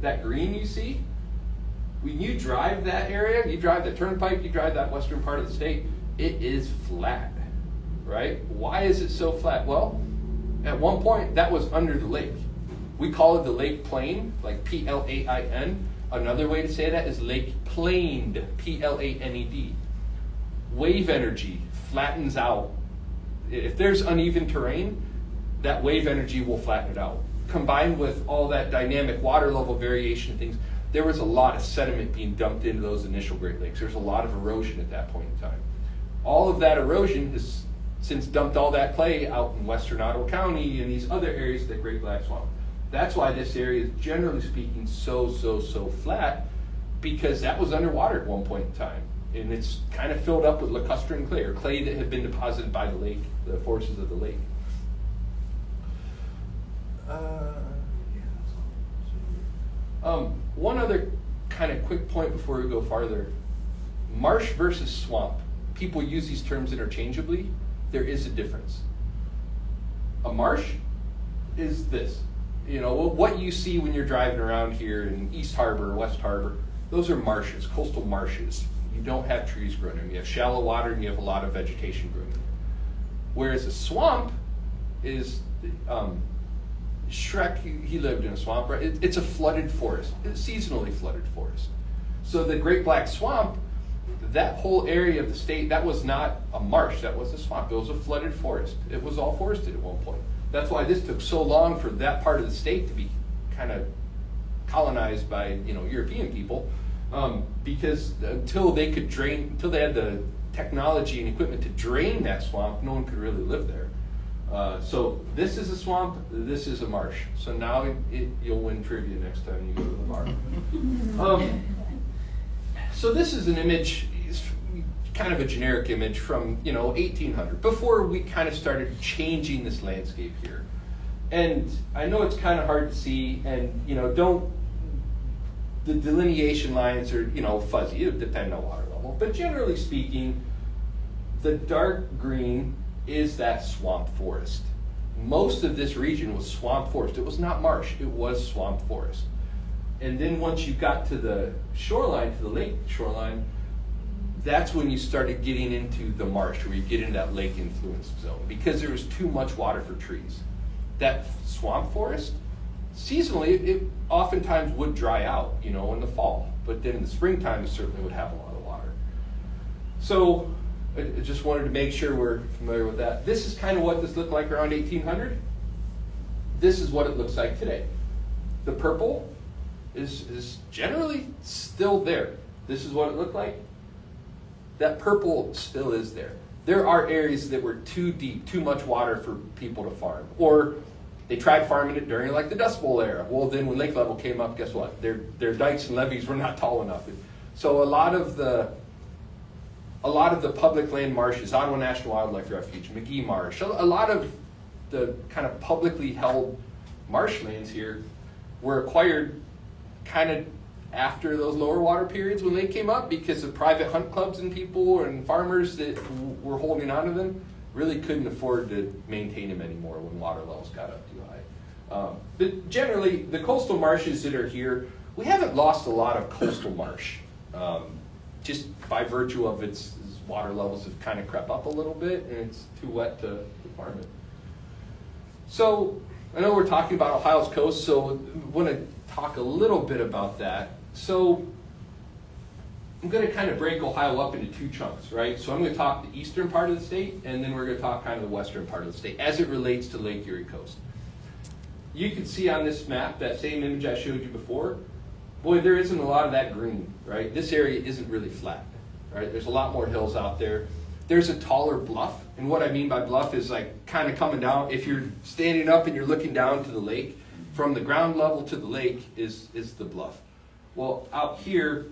that green you see, when you drive that area, you drive the turnpike, you drive that western part of the state, it is flat, right? Why is it so flat? Well, at one point, that was under the lake. We call it the Lake Plain, like P-L-A-I-N. Another way to say that is Lake Planed, P-L-A-N-E-D. Wave energy flattens out. If there's uneven terrain, that wave energy will flatten it out. Combined with all that dynamic water level variation and things, there was a lot of sediment being dumped into those initial Great Lakes. There's a lot of erosion at that point in time. All of that erosion has since dumped all that clay out in western Ottawa County and these other areas of the Great Black Swamp. That's why this area is, generally speaking, so flat, because that was underwater at one point in time. And it's kind of filled up with lacustrine clay, or clay that had been deposited by the lake, the forces of the lake. One other kind of quick point before we go farther. Marsh versus swamp. People use these terms interchangeably. There is a difference. A marsh is this. You know, what you see when you're driving around here in East Harbor or West Harbor, those are marshes, coastal marshes. You don't have trees growing in them. You have shallow water and you have a lot of vegetation growing in them. Whereas a swamp is, Shrek, he lived in a swamp, right? It's a flooded forest, it's seasonally flooded forest. So the Great Black Swamp, that whole area of the state, that was not a marsh, that was a swamp. It was a flooded forest. It was all forested at one point. That's why this took so long for that part of the state to be kind of colonized by, you know, European people, because until they could drain, until they had the technology and equipment to drain that swamp, no one could really live there. So this is a swamp, this is a marsh. So now you'll win trivia next time you go to the bar. So this is an image, kind of a generic image from, you know, 1800, before we kind of started changing this landscape here. And I know it's kind of hard to see, and, you know, the delineation lines are, you know, fuzzy, it depends on water level, but generally speaking, the dark green is that swamp forest. Most of this region was swamp forest. It was not marsh, it was swamp forest. And then once you got to the shoreline, to the lake shoreline, that's when you started getting into the marsh, where you get into that lake influence zone, because there was too much water for trees. That swamp forest, seasonally, it oftentimes would dry out, you know, in the fall. But then in the springtime, it certainly would have a lot of water. So I just wanted to make sure we're familiar with that. This is kind of what this looked like around 1800. This is what it looks like today. The purple is generally still there. This is what it looked like. That purple still is there. There are areas that were too deep, too much water for people to farm. Or they tried farming it during like the Dust Bowl era. Well, then when lake level came up, guess what? Their dikes and levees were not tall enough. So a lot of the public land marshes, Ottawa National Wildlife Refuge, McGee Marsh, a lot of the kind of publicly held marshlands here were acquired kind of after those lower water periods when they came up, because of private hunt clubs and people and farmers that were holding on to them really couldn't afford to maintain them anymore when water levels got up too high. But generally, the coastal marshes that are here, we haven't lost a lot of coastal marsh. Just by virtue of its water levels have kind of crept up a little bit, and it's too wet to farm it. So I know we're talking about Ohio's coast, so I want to talk a little bit about that. So I'm going to kind of break Ohio up into two chunks, right? So I'm going to talk the eastern part of the state, and then we're going to talk kind of the western part of the state as it relates to Lake Erie coast. You can see on this map, that same image I showed you before, boy, there isn't a lot of that green, right? This area isn't really flat, right? There's a lot more hills out there. There's a taller bluff, and what I mean by bluff is like kind of coming down. If you're standing up and you're looking down to the lake, from the ground level to the lake is the bluff. Well, out here,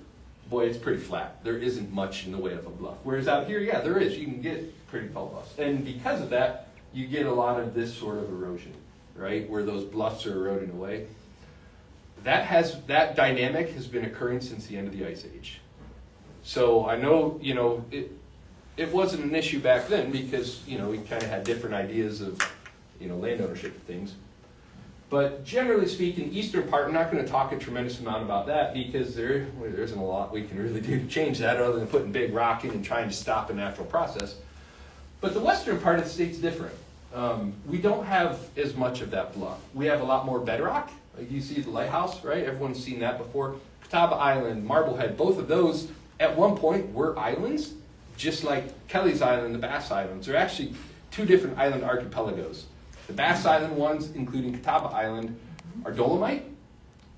boy, it's pretty flat. There isn't much in the way of a bluff. Whereas out here, yeah, there is. You can get pretty tall bluffs. And because of that, you get a lot of this sort of erosion, right? Where those bluffs are eroding away. that dynamic has been occurring since the end of the Ice Age. So I know, it wasn't an issue back then because, we kind of had different ideas of, land ownership and things. But generally speaking, eastern part, I'm not going to talk a tremendous amount about that because there isn't a lot we can really do to change that other than putting big rock in and trying to stop a natural process. But the western part of the state's different. We don't have as much of that bluff. We have a lot more bedrock. Like you see the lighthouse, right? Everyone's seen that before. Catawba Island, Marblehead, both of those at one point were islands, just like Kelly's Island and the Bass Islands. They're actually two different island archipelagos. The Bass Island ones, including Catawba Island, are dolomite,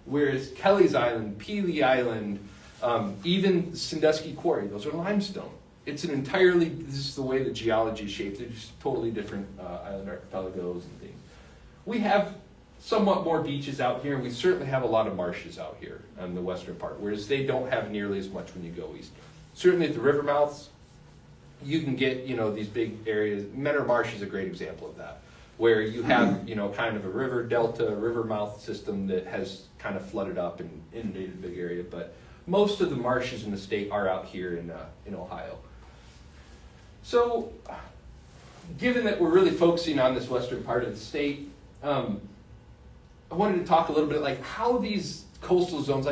whereas Kelly's Island, Pelee Island, even Sandusky Quarry, those are limestone. It's this is the way the geology is shaped. They're just totally different island archipelagos and things. We have somewhat more beaches out here, and we certainly have a lot of marshes out here on the western part, whereas they don't have nearly as much when you go east. Certainly at the river mouths, you can get, these big areas. Menor Marsh is a great example of that, where you have, kind of a river delta, river mouth system that has kind of flooded up and inundated a big area. But most of the marshes in the state are out here in Ohio. So, given that we're really focusing on this western part of the state, I wanted to talk a little bit like how these coastal zones,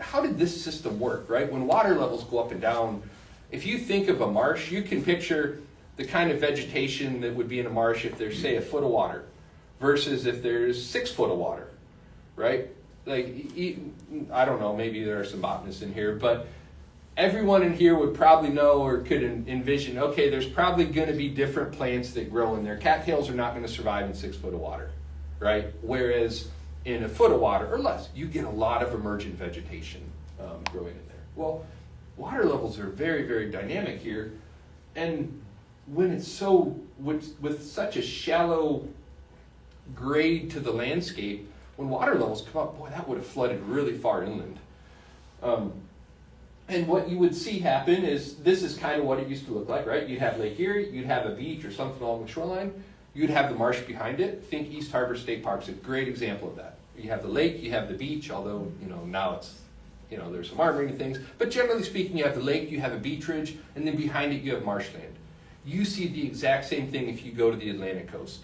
how did this system work, right? When water levels go up and down, if you think of a marsh, you can picture the kind of vegetation that would be in a marsh if there's, say, a foot of water versus if there's 6 foot of water, right? I don't know, maybe there are some botanists in here, but everyone in here would probably know or could envision, okay, there's probably going to be different plants that grow in there. Cattails are not going to survive in 6 foot of water, right? Whereas in a foot of water or less, you get a lot of emergent vegetation growing in there. Well, water levels are very, very dynamic here, and when it's with such a shallow grade to the landscape, when water levels come up, boy, that would have flooded really far inland. And what you would see happen is, this is kind of what it used to look like, right? You'd have Lake Erie, you'd have a beach or something along the shoreline, you'd have the marsh behind it. Think East Harbor State Park's a great example of that. You have the lake, you have the beach, although, now it's, there's some armoring and things. But generally speaking, you have the lake, you have a beach ridge, and then behind it you have marshland. You see the exact same thing if you go to the Atlantic coast.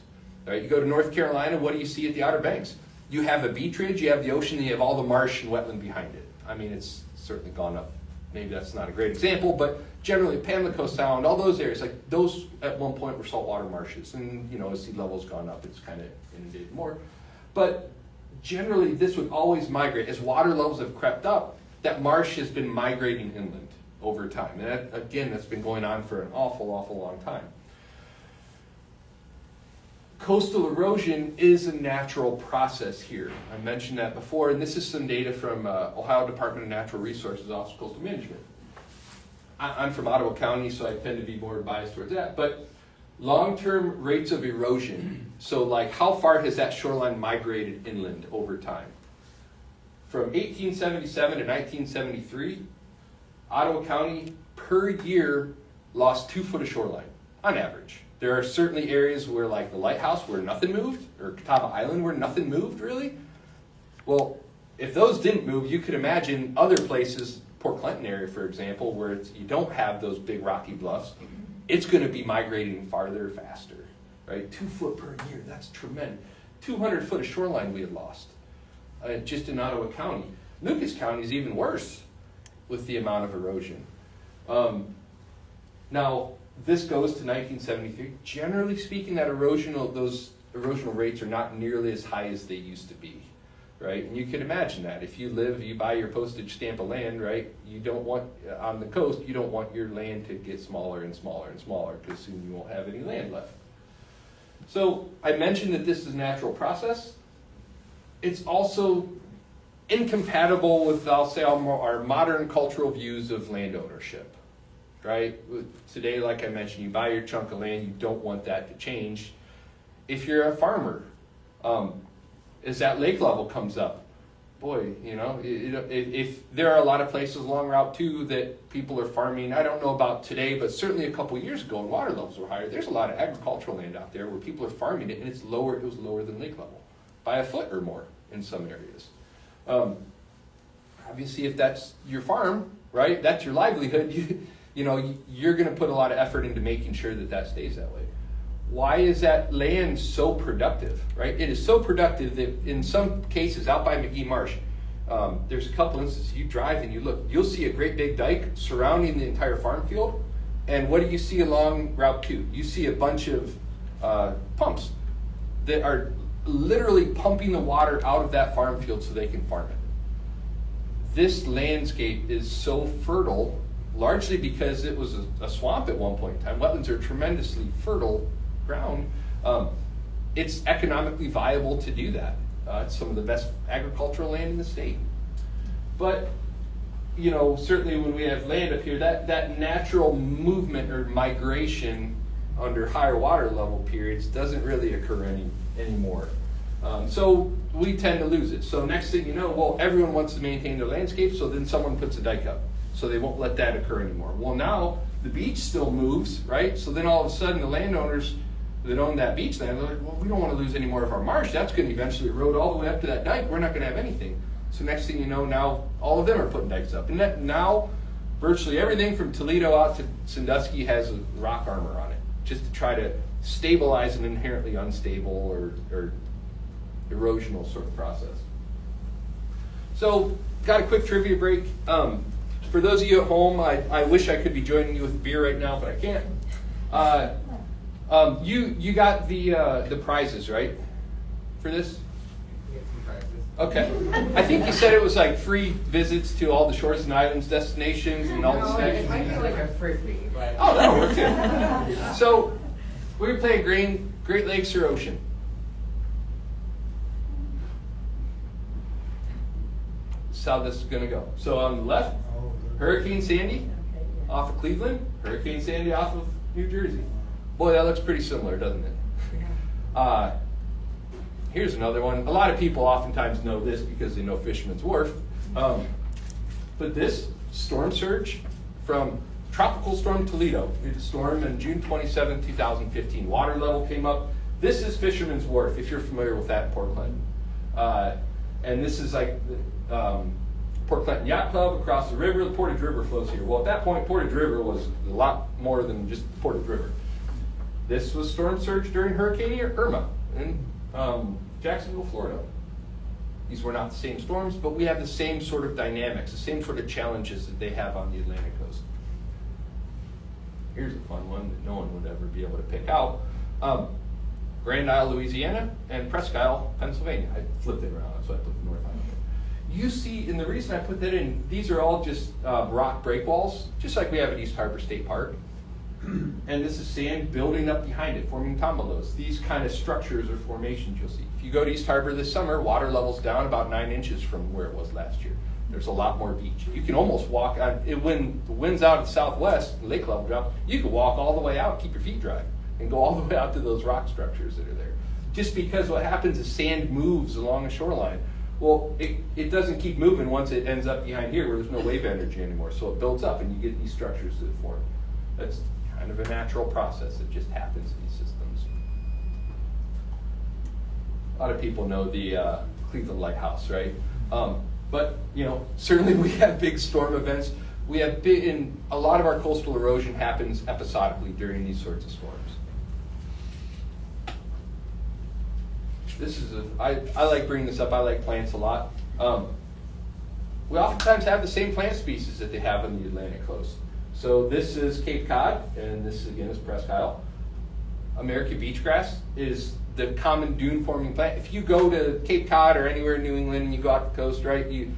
All right, you go to North Carolina, what do you see at the Outer Banks? You have a beach ridge, you have the ocean, and you have all the marsh and wetland behind it. I mean, it's certainly gone up. Maybe that's not a great example, but generally Pamlico Sound, all those areas, those at one point were saltwater marshes. And, as sea level's gone up, it's kind of inundated more. But generally, this would always migrate. As water levels have crept up, that marsh has been migrating inland over time. And that, again, that's been going on for an awful, awful long time. Coastal erosion is a natural process here. I mentioned that before, and this is some data from Ohio Department of Natural Resources, Office of Coastal Management. I'm from Ottawa County, so I tend to be more biased towards that. But long-term rates of erosion, so how far has that shoreline migrated inland over time? From 1877 to 1973, Ottawa County per year lost 2 foot of shoreline, on average. There are certainly areas where, like the Lighthouse, where nothing moved, or Catawba Island, where nothing moved, really. Well, if those didn't move, you could imagine other places, Port Clinton area, for example, where you don't have those big rocky bluffs, it's going to be migrating farther, faster, right? 2 foot per year, that's tremendous. 200 foot of shoreline we had lost, just in Ottawa County. Lucas County is even worse with the amount of erosion. Now, this goes to 1973. Generally speaking, those erosional rates are not nearly as high as they used to be, right? And you can imagine that. If you buy your postage stamp of land, right? You don't want, on the coast, you don't want your land to get smaller and smaller and smaller, because soon you won't have any land left. So I mentioned that this is a natural process. It's also incompatible with, I'll say, our modern cultural views of land ownership. Right? Today, like I mentioned, you buy your chunk of land, you don't want that to change. If you're a farmer, as that lake level comes up, boy, if there are a lot of places along Route 2 that people are farming, I don't know about today, but certainly a couple years ago when water levels were higher, there's a lot of agricultural land out there where people are farming it, and it was lower than lake level by a foot or more in some areas. Obviously, if that's your farm, right, that's your livelihood, you're going to put a lot of effort into making sure that that stays that way. Why is that land so productive, right? It is so productive that in some cases out by McGee Marsh, there's a couple instances you drive and you look, you'll see a great big dike surrounding the entire farm field. And what do you see along Route 2? You see a bunch of pumps that are literally pumping the water out of that farm field so they can farm it. This landscape is so fertile, largely because it was a swamp at one point in time. Wetlands are tremendously fertile ground. It's economically viable to do that. It's some of the best agricultural land in the state. But, certainly when we have land up here, that natural movement or migration under higher water level periods doesn't really occur anymore. So we tend to lose it. So next thing you know, everyone wants to maintain their landscape, so then someone puts a dike up. So they won't let that occur anymore. Well, now the beach still moves, right? So then all of a sudden the landowners that own that beach land, they're like, well, we don't want to lose any more of our marsh. That's going to eventually erode all the way up to that dike. We're not going to have anything. So next thing you know, now all of them are putting dikes up. And now virtually everything from Toledo out to Sandusky has a rock armor on it, just to try to stabilize an inherently unstable or erosional sort of process. So, got a quick trivia break. For those of you at home, I wish I could be joining you with beer right now, but I can't. You got the prizes, right, for this? We get some prizes. Okay. I think you said it was like free visits to all the shores and islands destinations and all the No, snacks. it might be like a frisbee, but Oh, that'll work too. So, we were playing Great Lakes or Ocean. This is how this is going to go. So on the left, Hurricane Sandy off of Cleveland, Hurricane Sandy off of New Jersey. Boy, that looks pretty similar, doesn't it? Here's another one. A lot of people oftentimes know this because they know Fisherman's Wharf. But this storm surge from Tropical Storm Toledo, we had a storm on June 27, 2015. Water level came up. This is Fisherman's Wharf, if you're familiar with that in Port Clinton. And this is like Port Clinton Yacht Club across the river. The Portage River flows here. Well, at that point, Portage River was a lot more than just the Portage River. This was storm surge during Hurricane Irma in Jacksonville, Florida. These were not the same storms, but we have the same sort of dynamics, the same sort of challenges that they have on the Atlantic coast. Here's a fun one that no one would ever be able to pick out. Grand Isle, Louisiana, and Presque Isle, Pennsylvania. I flipped it around, so I put the North Island. You see, and the reason I put that in, these are all just rock breakwalls, just like we have at East Harbor State Park. And this is sand building up behind it, forming tombolos. These kind of structures or formations you'll see. If you go to East Harbor this summer, water level's down about 9 inches from where it was last year. There's a lot more beach. You can almost walk out, when the wind's out of the southwest, the lake level drop, you can walk all the way out, keep your feet dry, and go all the way out to those rock structures that are there. Just because what happens is sand moves along a shoreline. Well, it doesn't keep moving once it ends up behind here where there's no wave energy anymore. So it builds up and you get these structures that form. That's kind of a natural process that just happens in these systems. A lot of people know the Cleveland Lighthouse, right? But certainly we have big storm events. We have a lot of our coastal erosion happens episodically during these sorts of storms. This is I like bringing this up. I like plants a lot. We oftentimes have the same plant species that they have on the Atlantic coast. So this is Cape Cod, and this again is Presque Isle. American beachgrass is the common dune-forming plant. If you go to Cape Cod or anywhere in New England and you go out the coast, right, you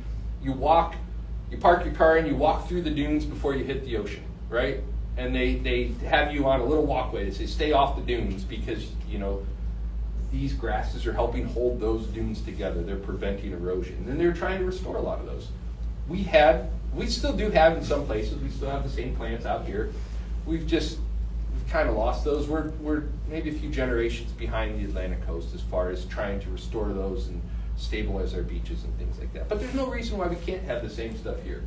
park your car and you walk through the dunes before you hit the ocean, right? And they have you on a little walkway. They say stay off the dunes because, these grasses are helping hold those dunes together. They're preventing erosion. And they're trying to restore a lot of those. We still do have in some places, we still have the same plants out here. We've kind of lost those. We're maybe a few generations behind the Atlantic coast as far as trying to restore those and stabilize our beaches and things like that. But there's no reason why we can't have the same stuff here.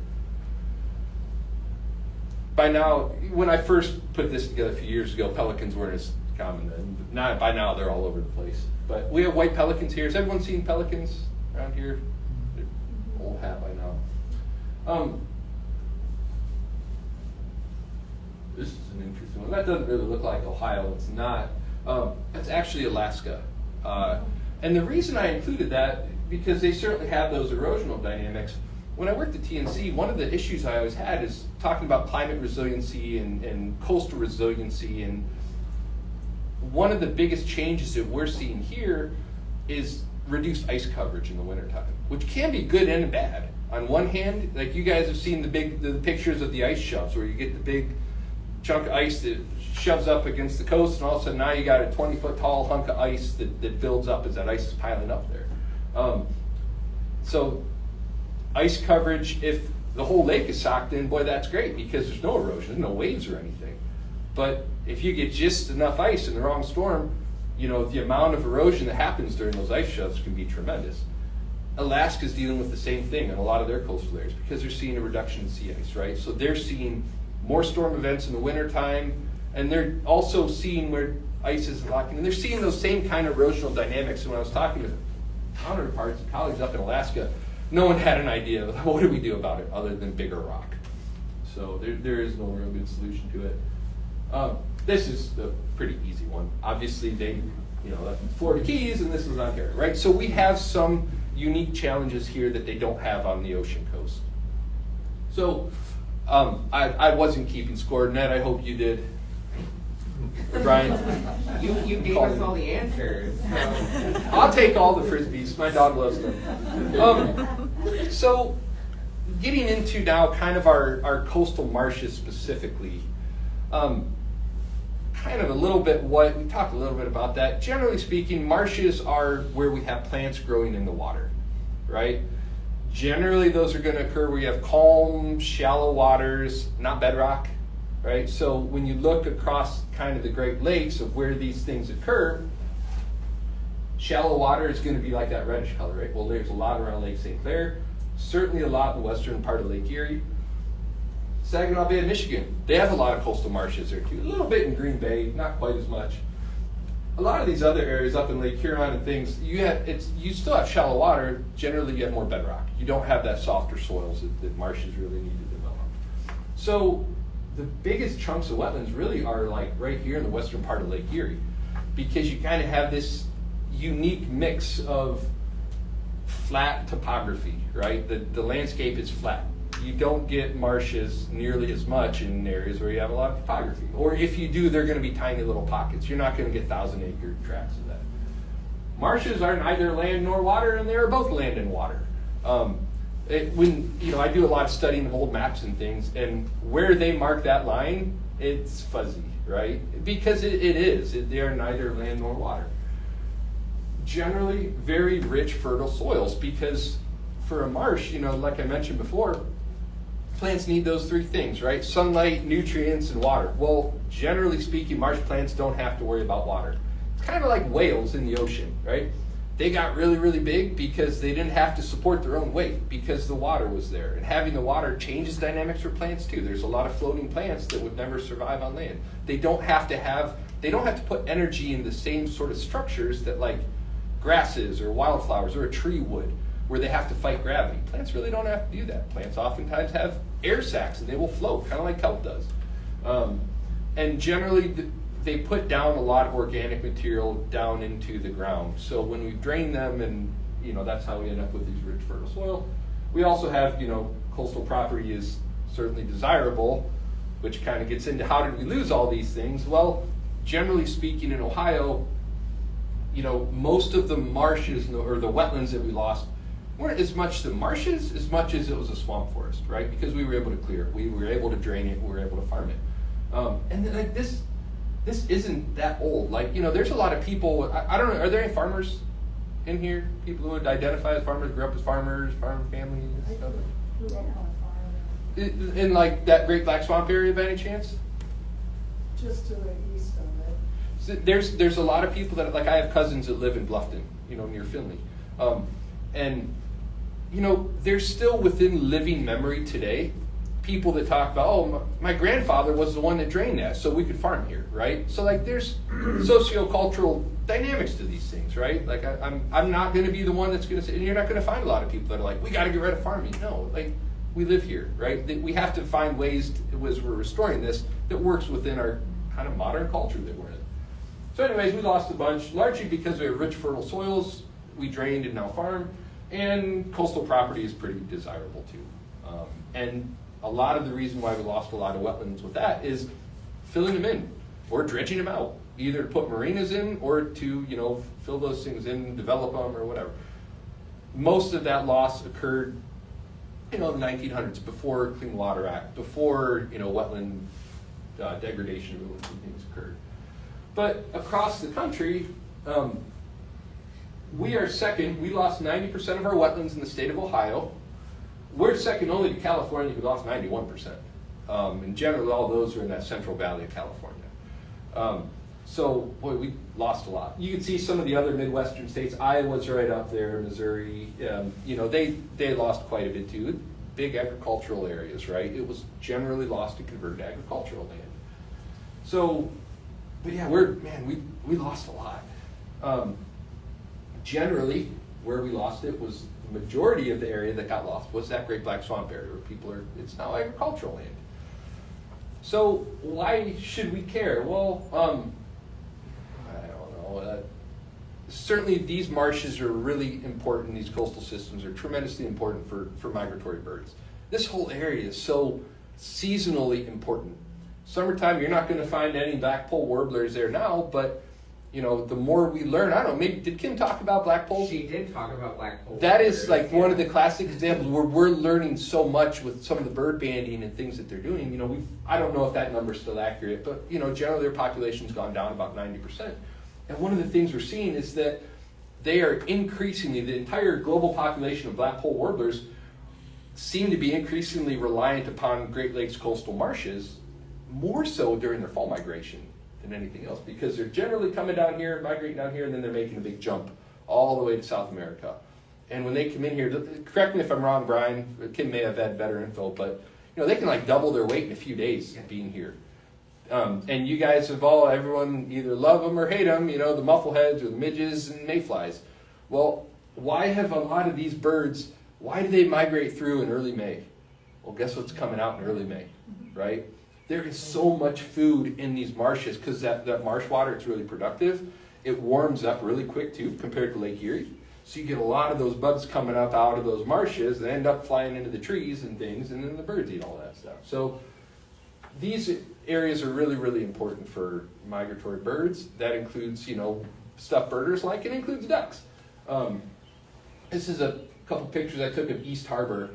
By now, when I first put this together a few years ago, pelicans weren't as common then. By now, they're all over the place. But we have white pelicans here. Has everyone seen pelicans around here? old hat by now. This is an interesting one. That doesn't really look like Ohio. It's not. It's actually Alaska. And the reason I included that, because they certainly have those erosional dynamics. When I worked at TNC, one of the issues I always had is talking about climate resiliency and coastal resiliency. And one of the biggest changes that we're seeing here is reduced ice coverage in the wintertime, which can be good and bad. On one hand, like you guys have seen the pictures of the ice shoves, where you get the big chunk of ice that shoves up against the coast, and all of a sudden now you got a 20-foot tall hunk of ice that builds up as that ice is piling up there. So ice coverage, if the whole lake is socked in, boy, that's great, because there's no erosion, no waves or anything. But if you get just enough ice in the wrong storm, you know, the amount of erosion that happens during those ice shoves can be tremendous. Alaska's dealing with the same thing in a lot of their coastal areas, because they're seeing a reduction in sea ice, right? So they're seeing more storm events in the wintertime, and they're also seeing where ice is locking, and they're seeing those same kind of erosional dynamics. And when I was talking to counterparts and colleagues up in Alaska, no one had an idea of what do we do about it other than bigger rock. So there is no real good solution to it. This is a pretty easy one. Obviously, that's Florida Keys, and this is Ontario, right? So we have some unique challenges here that they don't have on the ocean coast. So I wasn't keeping score. Ned, I hope you did. Brian? You gave us all the answers. So. I'll take all the Frisbees. My dog loves them. So getting into now kind of our coastal marshes specifically, kind of a little bit we talked a little bit about that. Generally speaking, marshes are where we have plants growing in the water, right? Generally, those are going to occur where you have calm, shallow waters, not bedrock, right? So when you look across kind of the Great Lakes of where these things occur, shallow water is going to be like that reddish color, right? Well, there's a lot around Lake St. Clair, certainly a lot in the western part of Lake Erie. Saginaw Bay of Michigan, they have a lot of coastal marshes there too. A little bit in Green Bay, not quite as much. A lot of these other areas up in Lake Huron and things, you still have shallow water. Generally, you have more bedrock. You don't have that softer soils that marshes really need to develop. So the biggest chunks of wetlands really are like right here in the western part of Lake Erie, because you kind of have this unique mix of flat topography, right? The landscape is flat. You don't get marshes nearly as much in areas where you have a lot of topography. Or if you do, they're going to be tiny little pockets. You're not going to get 1,000-acre tracts of that. Marshes are neither land nor water, and they are both land and water. I do a lot of studying of old maps and things, and where they mark that line, it's fuzzy, right? Because it is. They are neither land nor water. Generally, very rich, fertile soils, because for a marsh, like I mentioned before, plants need those three things, right? Sunlight, nutrients, and water. Well, generally speaking, marsh plants don't have to worry about water. It's kind of like whales in the ocean, right? They got really, really big because they didn't have to support their own weight because the water was there. And having the water changes dynamics for plants too. There's a lot of floating plants that would never survive on land. They don't have to put energy in the same sort of structures that like grasses or wildflowers or a tree would, where they have to fight gravity. Plants really don't have to do that. Plants oftentimes have air sacs and they will float, kind of like kelp does. And generally, they put down a lot of organic material down into the ground. So when we drain them, and that's how we end up with these rich, fertile soil. We also have, coastal property is certainly desirable, which kind of gets into how did we lose all these things? Well, generally speaking, in Ohio, most of the marshes or the wetlands that we lost weren't as much the marshes as much as it was a swamp forest, right? Because we were able to clear it, we were able to drain it, we were able to farm it. And then, like this isn't that old. Like, there's a lot of people, I don't know, are there any farmers in here? People who would identify as farmers, grew up as farmers, farm families and stuff? In like that Great Black Swamp area by any chance? Just to the east of it. So there's a lot of people that, like I have cousins that live in Bluffton, near Findlay. And they're still within living memory today people that talk about, oh, my grandfather was the one that drained that, so we could farm here, right? So like, there's sociocultural dynamics to these things, right? Like, I'm not going to be the one that's going to say, and you're not going to find a lot of people that are like, we got to get rid of farming. No, like, we live here, right? We have to find ways, as we're restoring this, that works within our kind of modern culture that we're in. So anyways, we lost a bunch, largely because we have rich, fertile soils, we drained and now farm, and coastal property is pretty desirable too. And a lot of the reason why we lost a lot of wetlands with that is filling them in or dredging them out, either to put marinas in or to, you know, fill those things in, develop them or whatever. Most of that loss occurred, you know, in the 1900s, before Clean Water Act, before, you know, wetland degradation rules and things occurred. But across the country, we are second. We lost 90% of our wetlands in the state of Ohio. We're second only to California, who lost 91%. And generally, all those are in that Central Valley of California. So, boy, we lost a lot. You can see some of the other Midwestern states. Iowa's right up there, Missouri. You know, they lost quite a bit too. Big agricultural areas, right? It was generally lost to converted agricultural land. So, but yeah, we lost a lot. Generally, where we lost it was the majority of the area that got lost was that Great Black Swamp area where it's now agricultural land. So why should we care? Well, I don't know. Certainly these marshes are really important. These coastal systems are tremendously important for migratory birds. This whole area is so seasonally important. Summertime, you're not going to find any blackpoll warblers there now, but you know, the more we learn, I don't know, maybe, did Kim talk about blackpolls? She did talk about blackpoll. That is like one of the classic examples where we're learning so much with some of the bird banding and things that they're doing. You know, I don't know if that number's still accurate, but you know, generally their population's gone down about 90%. And one of the things we're seeing is that they are increasingly, the entire global population of blackpoll warblers seem to be increasingly reliant upon Great Lakes coastal marshes, more so during their fall migration than anything else, because they're generally coming down here, migrating down here, and then they're making a big jump all the way to South America. And when they come in here, correct me if I'm wrong, Brian, Kim may have had better info, but you know, they can like double their weight in a few days being here. And you guys have everyone either love them or hate them, you know, the muffleheads or the midges and mayflies. Well, why have a lot of these birds, why do they migrate through in early May? Well, guess what's coming out in early May, right? There is so much food in these marshes because that marsh water, it's really productive. It warms up really quick too compared to Lake Erie. So you get a lot of those bugs coming up out of those marshes that end up flying into the trees and things, and then the birds eat all that stuff. So these areas are really, really important for migratory birds. That includes, you know, stuff birders like, and includes ducks. This is a couple pictures I took of East Harbor.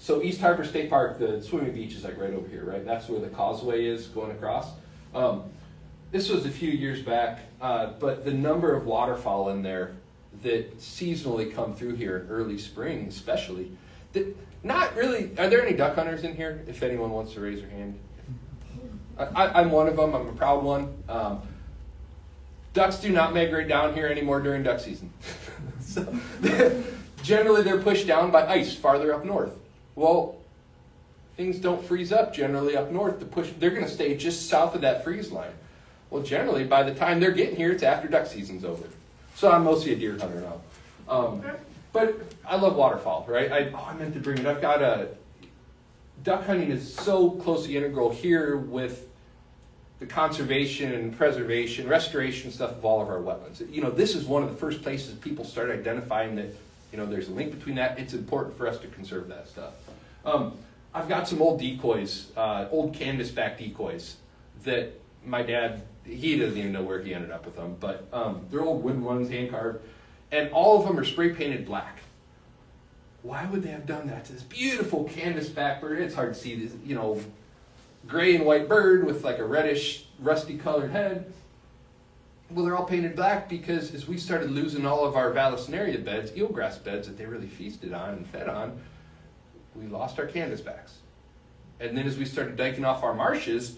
So East Harbor State Park, the swimming beach is like right over here, right? That's where the causeway is going across. This was a few years back, but the number of waterfowl in there that seasonally come through here in early spring especially, not really, are there any duck hunters in here, if anyone wants to raise their hand? I'm one of them, I'm a proud one. Ducks do not migrate down here anymore during duck season. So, generally they're pushed down by ice farther up north. Well, things don't freeze up generally up north to push. They're going to stay just south of that freeze line. Well, generally, by the time they're getting here, it's after duck season's over. So I'm mostly a deer hunter now. But I love waterfowl, right? I meant to bring it up. Duck hunting is so closely integral here with the conservation and preservation, restoration stuff of all of our wetlands. You know, this is one of the first places people start identifying that, you know, there's a link between that. It's important for us to conserve that stuff. I've got some old decoys, old canvasback decoys that my dad, he doesn't even know where he ended up with them, but they're old wooden ones, hand carved, and all of them are spray painted black. Why would they have done that to this beautiful canvasback bird? It's hard to see this, you know, gray and white bird with like a reddish, rusty colored head. Well, they're all painted black because as we started losing all of our Vallisneria beds, eelgrass beds that they really feasted on and fed on, we lost our canvasbacks. And then as we started diking off our marshes,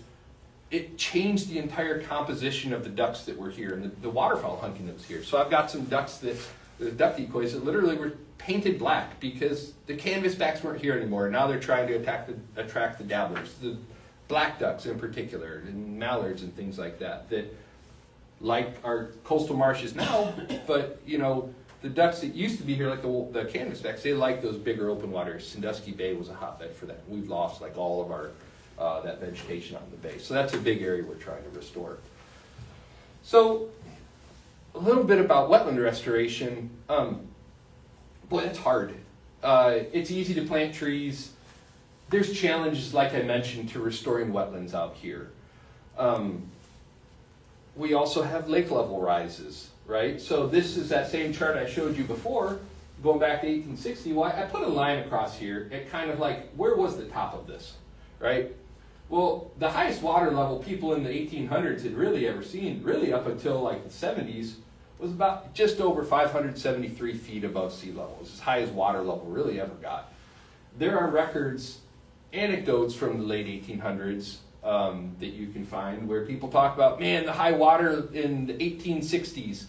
it changed the entire composition of the ducks that were here and the waterfowl hunting that was here. So I've got some ducks that the duck decoys that literally were painted black because the canvasbacks weren't here anymore. Now they're trying to attract the dabblers, the black ducks in particular, and mallards and things like that, that like our coastal marshes now, but you know, the ducks that used to be here, like the canvasbacks, they like those bigger open waters. Sandusky Bay was a hotbed for that. We've lost like all of our that vegetation on the bay. So that's a big area we're trying to restore. So a little bit about wetland restoration. Boy, that's hard. It's easy to plant trees. There's challenges, like I mentioned, to restoring wetlands out here. We also have lake level rises, right? So this is that same chart I showed you before, going back to 1860. Well, I put a line across here at kind of like, where was the top of this, right? Well, the highest water level people in the 1800s had really ever seen, really up until like the 70s, was about just over 573 feet above sea level. It's as high as water level really ever got. There are records, anecdotes from the late 1800s that you can find where people talk about, man, the high water in the 1860s.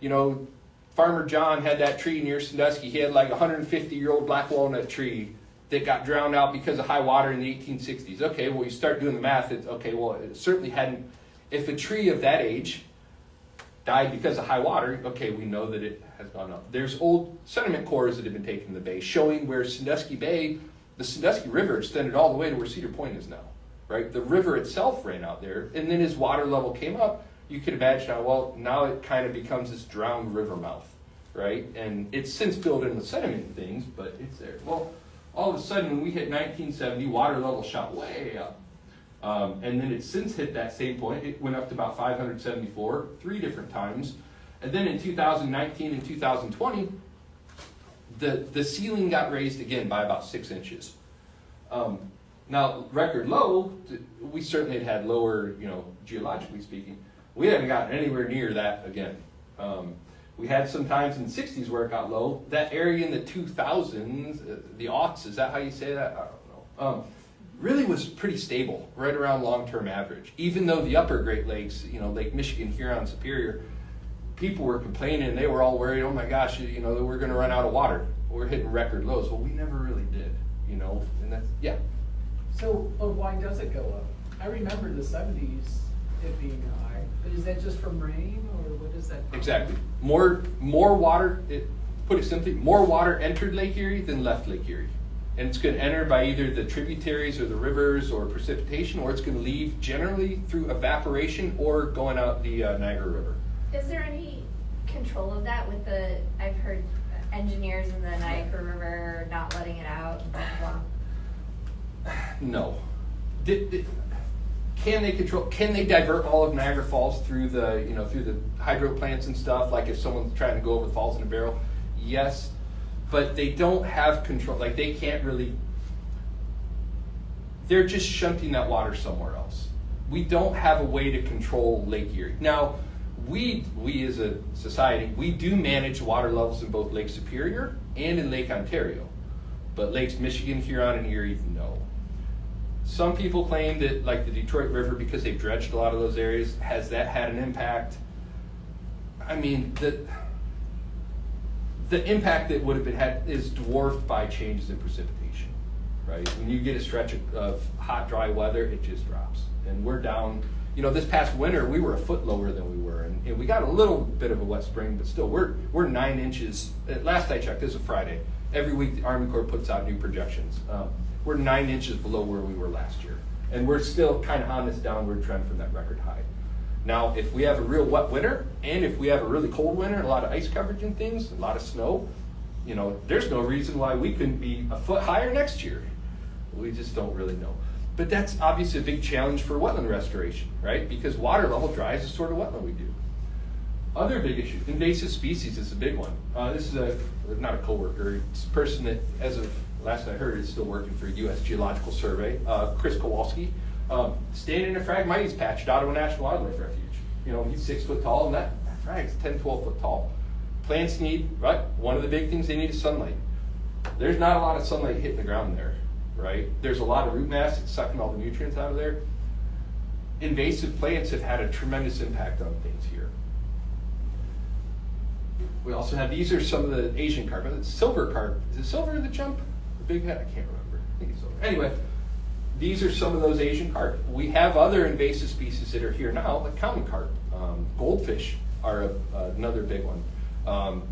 You know, Farmer John had that tree near Sandusky. He had like a 150-year-old black walnut tree that got drowned out because of high water in the 1860s. Okay, well, you start doing the math. It's, okay, well, it certainly hadn't. If a tree of that age died because of high water, okay, we know that it has gone up. There's old sediment cores that have been taken in the bay showing where Sandusky Bay, the Sandusky River extended all the way to where Cedar Point is now, right? The river itself ran out there, and then as water level came up, you could imagine how, well, now it kind of becomes this drowned river mouth, right? And it's since filled in with sediment and things, but it's there. Well, all of a sudden, when we hit 1970, water level shot way up. And then it's since hit that same point. It went up to about 574, 3 different times. And then in 2019 and 2020, the ceiling got raised again by about 6 inches. Now, record low, we certainly had lower, you know, geologically speaking. We haven't gotten anywhere near that again. We had some times in the 60s where it got low. That area in the 2000s, the aughts, is that how you say that? I don't know. Really was pretty stable, right around long-term average. Even though the upper Great Lakes, you know, Lake Michigan, Huron, Superior, people were complaining. They were all worried, oh my gosh, you know, we're going to run out of water. We're hitting record lows. Well, we never really did, you know, and that's, yeah. So, why does it go up? I remember the 70s it being high. But is that just from rain, or what is that from? Exactly. More water, put it simply, more water entered Lake Erie than left Lake Erie. And it's going to enter by either the tributaries or the rivers or precipitation, or it's going to leave generally through evaporation or going out the Niagara River. Is there any control of that with the, I've heard engineers in the Niagara River not letting it out, blah, blah. No. Can they control, can they divert all of Niagara Falls through the, you know, through the hydro plants and stuff, like if someone's trying to go over the falls in a barrel? Yes. But they don't have control, like they can't really, they're just shunting that water somewhere else. We don't have a way to control Lake Erie. Now, we as a society, we do manage water levels in both Lake Superior and in Lake Ontario. But Lakes Michigan, Huron, and Erie, no. Some people claim that, like the Detroit River, because they've dredged a lot of those areas, has that had an impact? I mean, the impact that would have been had is dwarfed by changes in precipitation, right? When you get a stretch of hot, dry weather, it just drops. And we're down, you know, this past winter, we were a foot lower than we were. And we got a little bit of a wet spring, but still, we're 9 inches. Last I checked, this is a Friday. Every week, the Army Corps puts out new projections. We're 9 inches below where we were last year. And we're still kind of on this downward trend from that record high. Now, if we have a real wet winter, and if we have a really cold winter, a lot of ice coverage and things, a lot of snow, you know, there's no reason why we couldn't be a foot higher next year. We just don't really know. But that's obviously a big challenge for wetland restoration, right? Because water level dries the sort of wetland we do. Other big issues, invasive species is a big one. This is not a coworker, it's a person that, as of last I heard, is still working for U.S. Geological Survey, Chris Kowalski. Standing in a Phragmites patch at Ottawa National Wildlife Refuge. You know, he's 6 foot tall, and that frag's 10, 12 foot tall. Plants need, right, one of the big things they need is sunlight. There's not a lot of sunlight hitting the ground there, right? There's a lot of root mass that's sucking all the nutrients out of there. Invasive plants have had a tremendous impact on things here. We also have, these are some of the Asian carp. It's silver carp. Is it silver the jump? The big head? I can't remember. I think it's silver. Anyway, these are some of those Asian carp. We have other invasive species that are here now, like common carp. Goldfish are another big one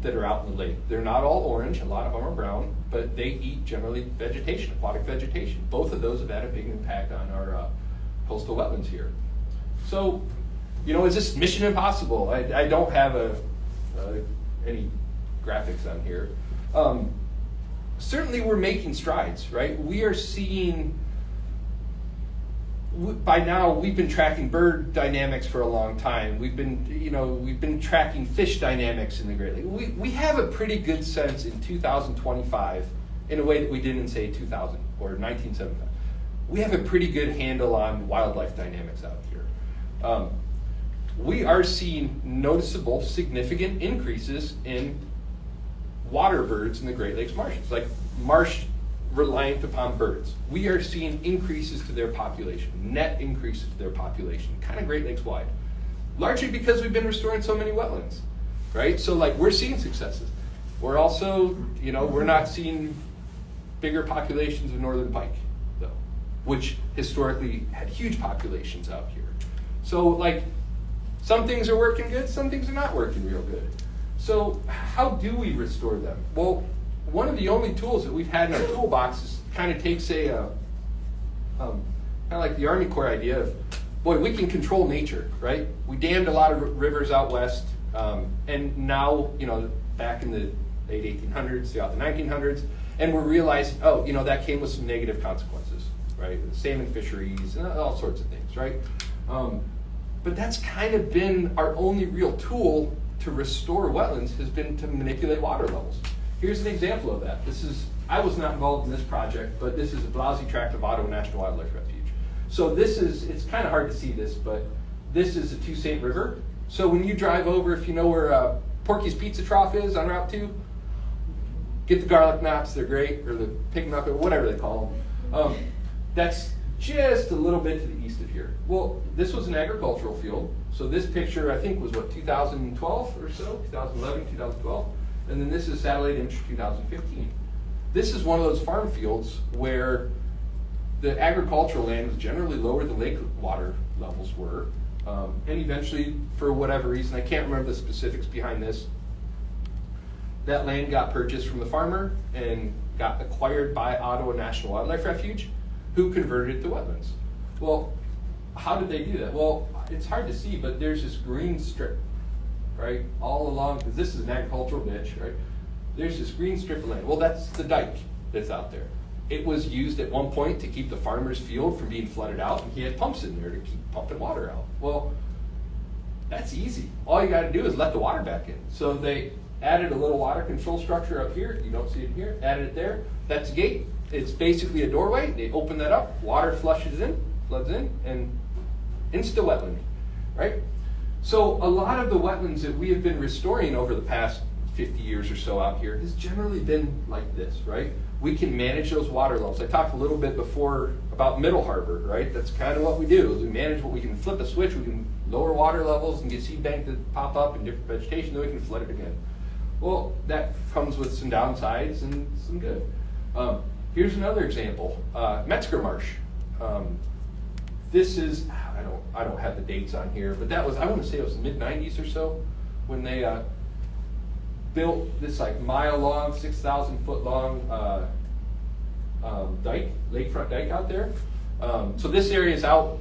that are out in the lake. They're not all orange. A lot of them are brown, but they eat generally vegetation, aquatic vegetation. Both of those have had a big impact on our coastal wetlands here. So, you know, is this mission impossible? I don't have any graphics on here. Certainly we're making strides, right? We are seeing, by now we've been tracking bird dynamics for a long time. We've been tracking fish dynamics in the Great Lakes. We have a pretty good sense in 2025, in a way that we didn't in, say, 2000 or 1975. We have a pretty good handle on wildlife dynamics out here. We are seeing noticeable, significant increases in water birds in the Great Lakes marshes, like marsh reliant upon birds. We are seeing increases to their population, net increases to their population, kind of Great Lakes wide, largely because we've been restoring so many wetlands, right? So like we're seeing successes. We're also, you know, we're not seeing bigger populations of northern pike, though, which historically had huge populations out here. So like, some things are working good, some things are not working real good. So how do we restore them? Well, one of the only tools that we've had in our toolbox is kind of takes kind of like the Army Corps idea of, boy, we can control nature, right? We dammed a lot of rivers out west, and now, you know, back in the late 1800s, throughout the 1900s, and we're realizing, oh, you know, that came with some negative consequences, right? Salmon fisheries and all sorts of things, right? But that's kind of been our only real tool to restore wetlands, has been to manipulate water levels. Here's an example of that. I was not involved in this project, but this is a Blasi Tract of Ottawa National Wildlife Refuge. So it's kind of hard to see this, but this is the Two Saint River. So when you drive over, if you know where Porky's Pizza Trough is on Route 2, get the garlic knots, they're great, or the pig knuck, or whatever they call them. That's just a little bit to the east of here. Well, this was an agricultural field. So this picture, I think, was what, 2012 or so, 2011, 2012. And then this is satellite image 2015. This is one of those farm fields where the agricultural land was generally lower than lake water levels were. And eventually, for whatever reason, I can't remember the specifics behind this, that land got purchased from the farmer and got acquired by Ottawa National Wildlife Refuge, who converted it to wetlands. Well, how did they do that? Well, it's hard to see, but there's this green strip, right, all along, because this is an agricultural ditch, right? There's this green strip of land. Well, that's the dike that's out there. It was used at one point to keep the farmer's field from being flooded out, and he had pumps in there to keep pumping water out. Well, that's easy. All you got to do is let the water back in. So they added a little water control structure up here. You don't see it here. Added it there. That's a gate. It's basically a doorway. They open that up. Water flushes in, floods in, and insta-wetland, right? So a lot of the wetlands that we have been restoring over the past 50 years or so out here has generally been like this, right? We can manage those water levels. I talked a little bit before about Middle Harbor, right? That's kind of what we do, is we manage what we can flip a switch, we can lower water levels and get seed bank to pop up and different vegetation, then we can flood it again. Well, that comes with some downsides and some good. Here's another example, Metzger Marsh. This is, I don't have the dates on here, but that was, I want to say it was the mid-90s or so, when they built this like mile-long, 6,000-foot long dike, lakefront dike out there. So this area is out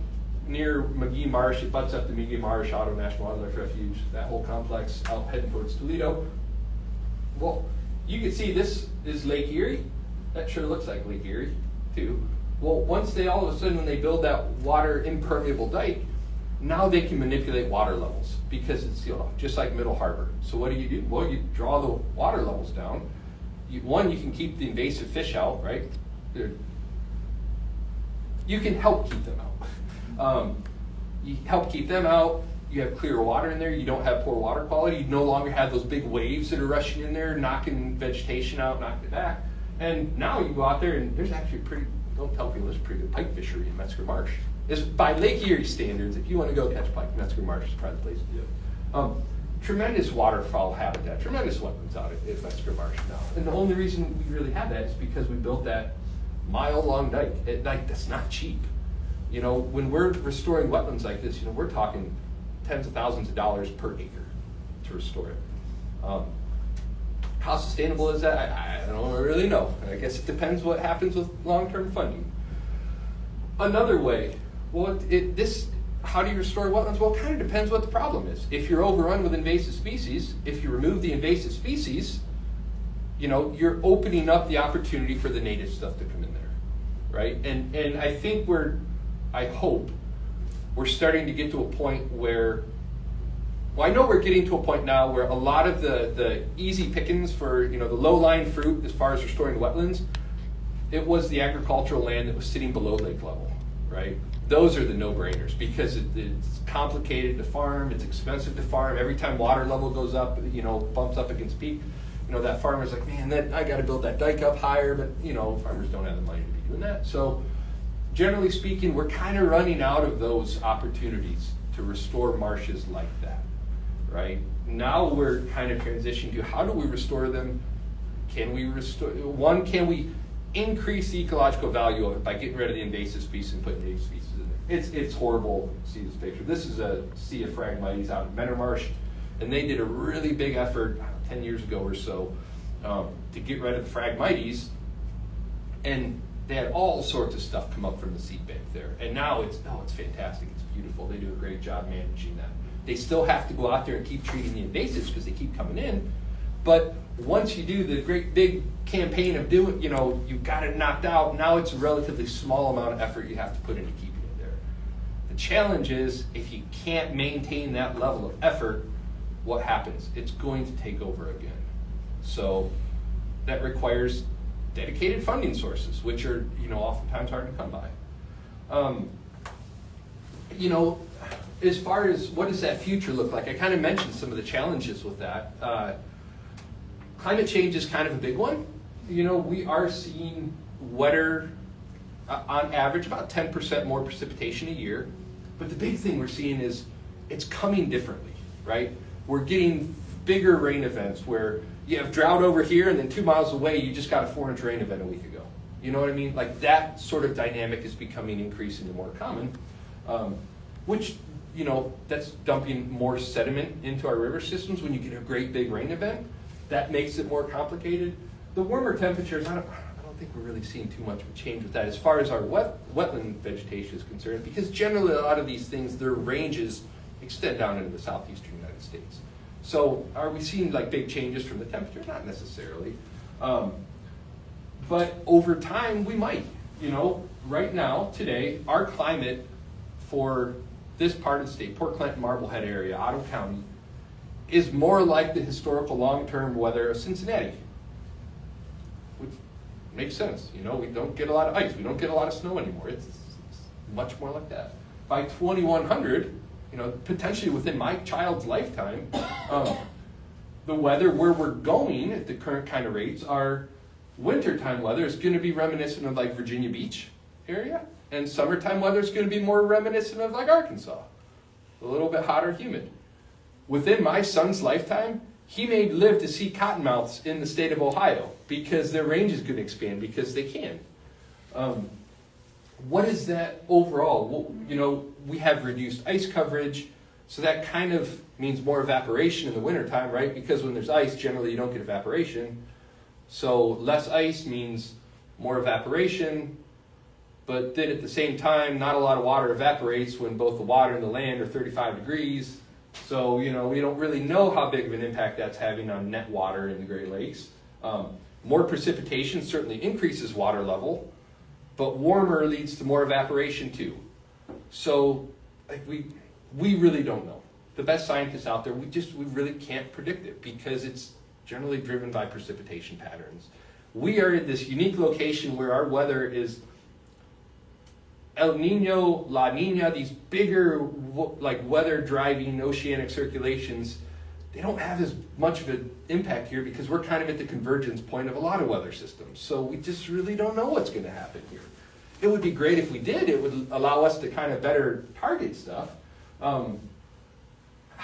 near McGee Marsh. It butts up to McGee Marsh, Ottawa National Wildlife Refuge, that whole complex out heading towards Toledo. Well, you can see this is Lake Erie. That sure looks like Lake Erie, too. Well, once they all of a sudden, when they build that water impermeable dike, now they can manipulate water levels because it's sealed off, just like Middle Harbor. So what do? Well, you draw the water levels down. You can keep the invasive fish out, right? You can help keep them out. You help keep them out. You have clearer water in there. You don't have poor water quality. You no longer have those big waves that are rushing in there, knocking vegetation out, knocking it back. And now you go out there and there's actually don't tell people there's a pretty good pike fishery in Metzger Marsh. It's by Lake Erie standards. If you want to go catch pike, Metzger Marsh is probably the place to do it. tremendous waterfowl habitat, tremendous wetlands out at Wesker Marsh now. And the only reason we really have that is because we built that mile-long dike. That's not cheap. You know, when we're restoring wetlands like this, you know, we're talking tens of thousands of dollars per acre to restore it. How sustainable is that? I don't really know. I guess it depends what happens with long-term funding. Another way, well, how do you restore wetlands? Well, it kind of depends what the problem is. If you're overrun with invasive species, if you remove the invasive species, you know, you're opening up the opportunity for the native stuff to come in there, right? And I think I hope we're starting to get to a point where, well, I know we're getting to a point now where a lot of the easy pickings for, you know, the low-lying fruit as far as restoring wetlands, it was the agricultural land that was sitting below lake level, right? Those are the no-brainers because it's complicated to farm, it's expensive to farm. Every time water level goes up, you know, bumps up against peak, you know, that farmer's like, man, I got to build that dike up higher, but, you know, farmers don't have the money to be doing that. So generally speaking, we're kind of running out of those opportunities to restore marshes like that, right? Now we're kind of transitioning to how do we restore them? Can we increase the ecological value of it by getting rid of the invasive species and putting native species in there? It's horrible to see this picture. This is a sea of Phragmites out in Menor Marsh, and they did a really big effort 10 years ago or so to get rid of the Phragmites, and they had all sorts of stuff come up from the seed bank there. And now it's fantastic. It's beautiful. They do a great job managing that. They still have to go out there and keep treating the invasives because they keep coming in. But once you do the great big campaign of doing, you know, you've got it knocked out, now it's a relatively small amount of effort you have to put into keeping it there. The challenge is if you can't maintain that level of effort, what happens? It's going to take over again. So that requires dedicated funding sources, which are, you know, oftentimes hard to come by. You know, as far as what does that future look like, I kind of mentioned some of the challenges with that. Climate change is kind of a big one. You know, we are seeing wetter, on average, about 10% more precipitation a year. But the big thing we're seeing is it's coming differently, right? We're getting bigger rain events where you have drought over here and then 2 miles away you just got a 4-inch rain event a week ago. You know what I mean? Like that sort of dynamic is becoming increasingly more common, which, you know, that's dumping more sediment into our river systems when you get a great big rain event. That makes it more complicated. The warmer temperatures, I don't think we're really seeing too much of a change with that as far as our wetland vegetation is concerned, because generally a lot of these things, their ranges extend down into the southeastern United States. So are we seeing like big changes from the temperature? Not necessarily. But over time, we might. You know, right now, today, our climate for this part of the state, Port Clinton, Marblehead area, Ottawa County, is more like the historical long-term weather of Cincinnati, which makes sense. You know, we don't get a lot of ice. We don't get a lot of snow anymore. It's much more like that. By 2100, you know, potentially within my child's lifetime, the weather where we're going at the current kind of rates, our wintertime weather is going to be reminiscent of like Virginia Beach area, and summertime weather is going to be more reminiscent of like Arkansas, a little bit hotter, humid. Within my son's lifetime, he may live to see cottonmouths in the state of Ohio because their range is going to expand because they can. What is that overall? Well, you know, we have reduced ice coverage, so that kind of means more evaporation in the wintertime, right? Because when there's ice, generally you don't get evaporation. So less ice means more evaporation, but then at the same time, not a lot of water evaporates when both the water and the land are 35 degrees. So, you know, we don't really know how big of an impact that's having on net water in the Great Lakes. More precipitation certainly increases water level, but warmer leads to more evaporation too. So like we really don't know. The best scientists out there, we really can't predict it because it's generally driven by precipitation patterns. We are in this unique location where our weather is El Nino, La Nina, these bigger like weather driving oceanic circulations, they don't have as much of an impact here because we're kind of at the convergence point of a lot of weather systems. So we just really don't know what's going to happen here. It would be great if we did. It would allow us to kind of better target stuff.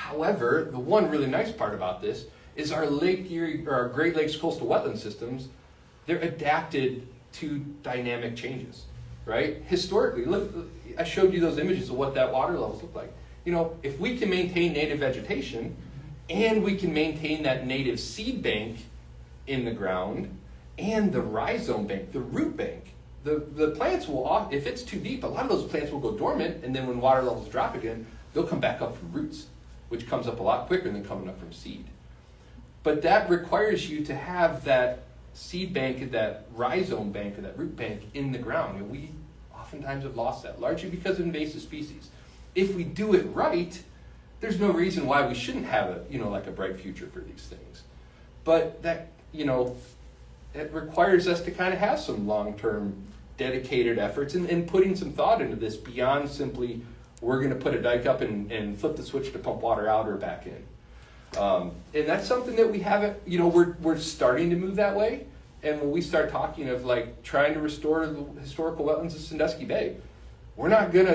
However, the one really nice part about this is our Lake Erie, or our Great Lakes coastal wetland systems, they're adapted to dynamic changes, right? Historically, look, I showed you those images of what that water levels look like. You know, if we can maintain native vegetation and we can maintain that native seed bank in the ground and the rhizome bank, the root bank, the plants will, if it's too deep, a lot of those plants will go dormant, and then when water levels drop again, they'll come back up from roots, which comes up a lot quicker than coming up from seed. But that requires you to have that seed bank, that rhizome bank, or that root bank in the ground. And we oftentimes have lost that, largely because of invasive species. If we do it right, there's no reason why we shouldn't have a bright future for these things. But that, it requires us to kind of have some long-term dedicated efforts and putting some thought into this beyond simply, we're going to put a dike up and flip the switch to pump water out or back in. And that's something that we haven't, we're starting to move that way. And when we start talking of like trying to restore the historical wetlands of Sandusky Bay, we're not going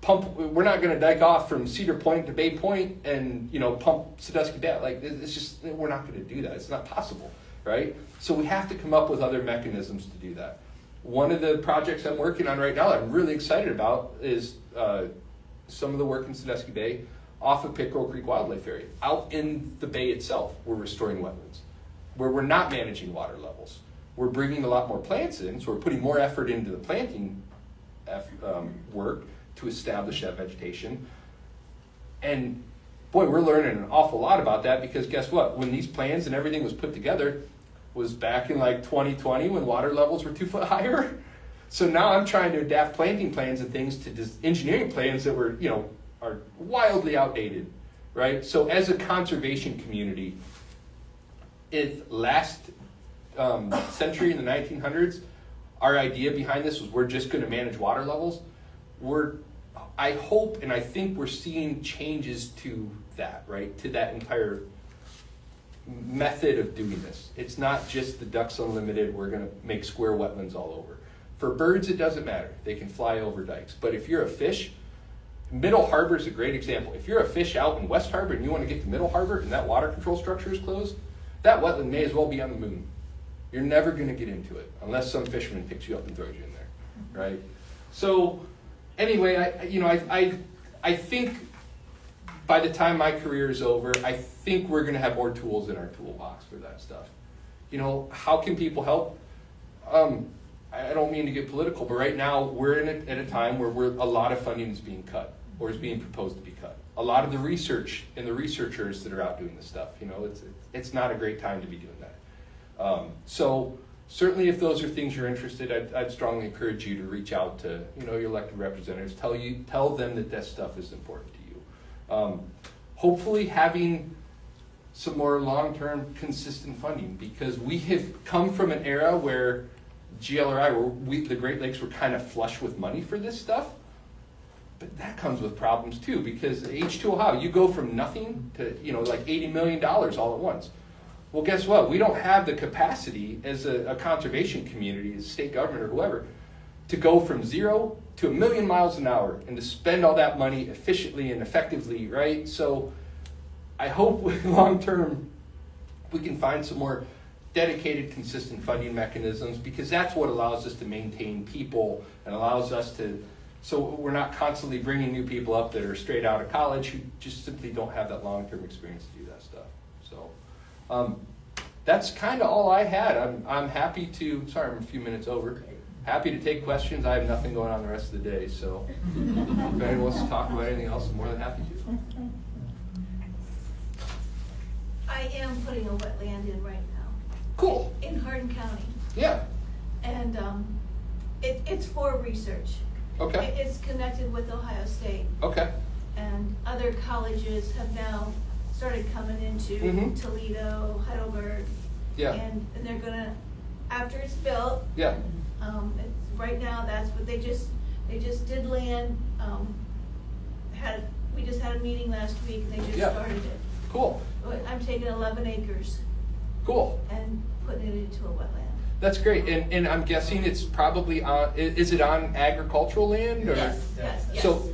to dike off from Cedar Point to Bay Point and, pump Sandusky Bay. Like, it's just, we're not going to do that. It's not possible, right? So we have to come up with other mechanisms to do that. One of the projects I'm working on right now that I'm really excited about is some of the work in Sandusky Bay off of Pickerel Creek Wildlife Area. Out in the bay itself, we're restoring wetlands, where we're not managing water levels. We're bringing a lot more plants in, so we're putting more effort into the planting work to establish that vegetation. And boy, we're learning an awful lot about that, because guess what? When these plans and everything was put together was back in like 2020 when water levels were 2 foot higher. So now I'm trying to adapt planting plans and things to engineering plans that were, are wildly outdated, right? So as a conservation community, last century in the 1900s, our idea behind this was we're just going to manage water levels. I hope and I think we're seeing changes to that, right? To that entire method of doing this. It's not just the Ducks Unlimited, we're going to make square wetlands all over. For birds, it doesn't matter. They can fly over dikes. But if you're a fish, Middle Harbor is a great example. If you're a fish out in West Harbor and you want to get to Middle Harbor and that water control structure is closed, that wetland may as well be on the moon. You're never going to get into it unless some fisherman picks you up and throws you in there, right? So anyway, I think by the time my career is over, I think we're going to have more tools in our toolbox for that stuff. How can people help? I don't mean to get political, but right now we're at a time where a lot of funding is being cut or is being proposed to be cut. A lot of the research and the researchers that are out doing this stuff, it's not a great time to be doing that. So certainly if those are things you're interested, I'd strongly encourage you to reach out to your elected representatives. Tell them that stuff is important to you. Hopefully having some more long-term consistent funding, because we have come from an era where GLRI, the Great Lakes were kind of flush with money for this stuff, but that comes with problems too, because H2O, you go from nothing to like $80 million all at once. Well, guess what? We don't have the capacity as a conservation community, as state government or whoever, to go from 0 to 1 million miles an hour and to spend all that money efficiently and effectively, right? So I hope long term we can find some more dedicated, consistent funding mechanisms, because that's what allows us to maintain people and allows us to, so we're not constantly bringing new people up that are straight out of college who just simply don't have that long-term experience to do that stuff. So that's kind of all I had. I'm happy to, sorry I'm a few minutes over, happy to take questions. I have nothing going on the rest of the day, so if anyone wants to talk about anything else, I'm more than happy to. I am putting a wetland in right now. Cool. In Hardin County. Yeah. And it's for research. Okay. It's connected with Ohio State. Okay. And other colleges have now started coming into Toledo, Heidelberg. Yeah. And they're gonna, after it's built. Yeah. Right now, that's what they just did land. We just had a meeting last week and they just started it. Cool. I'm taking 11 acres. Cool. And putting it into a wetland. That's great. And I'm guessing it's probably on, is it on agricultural land? Or? Yes. So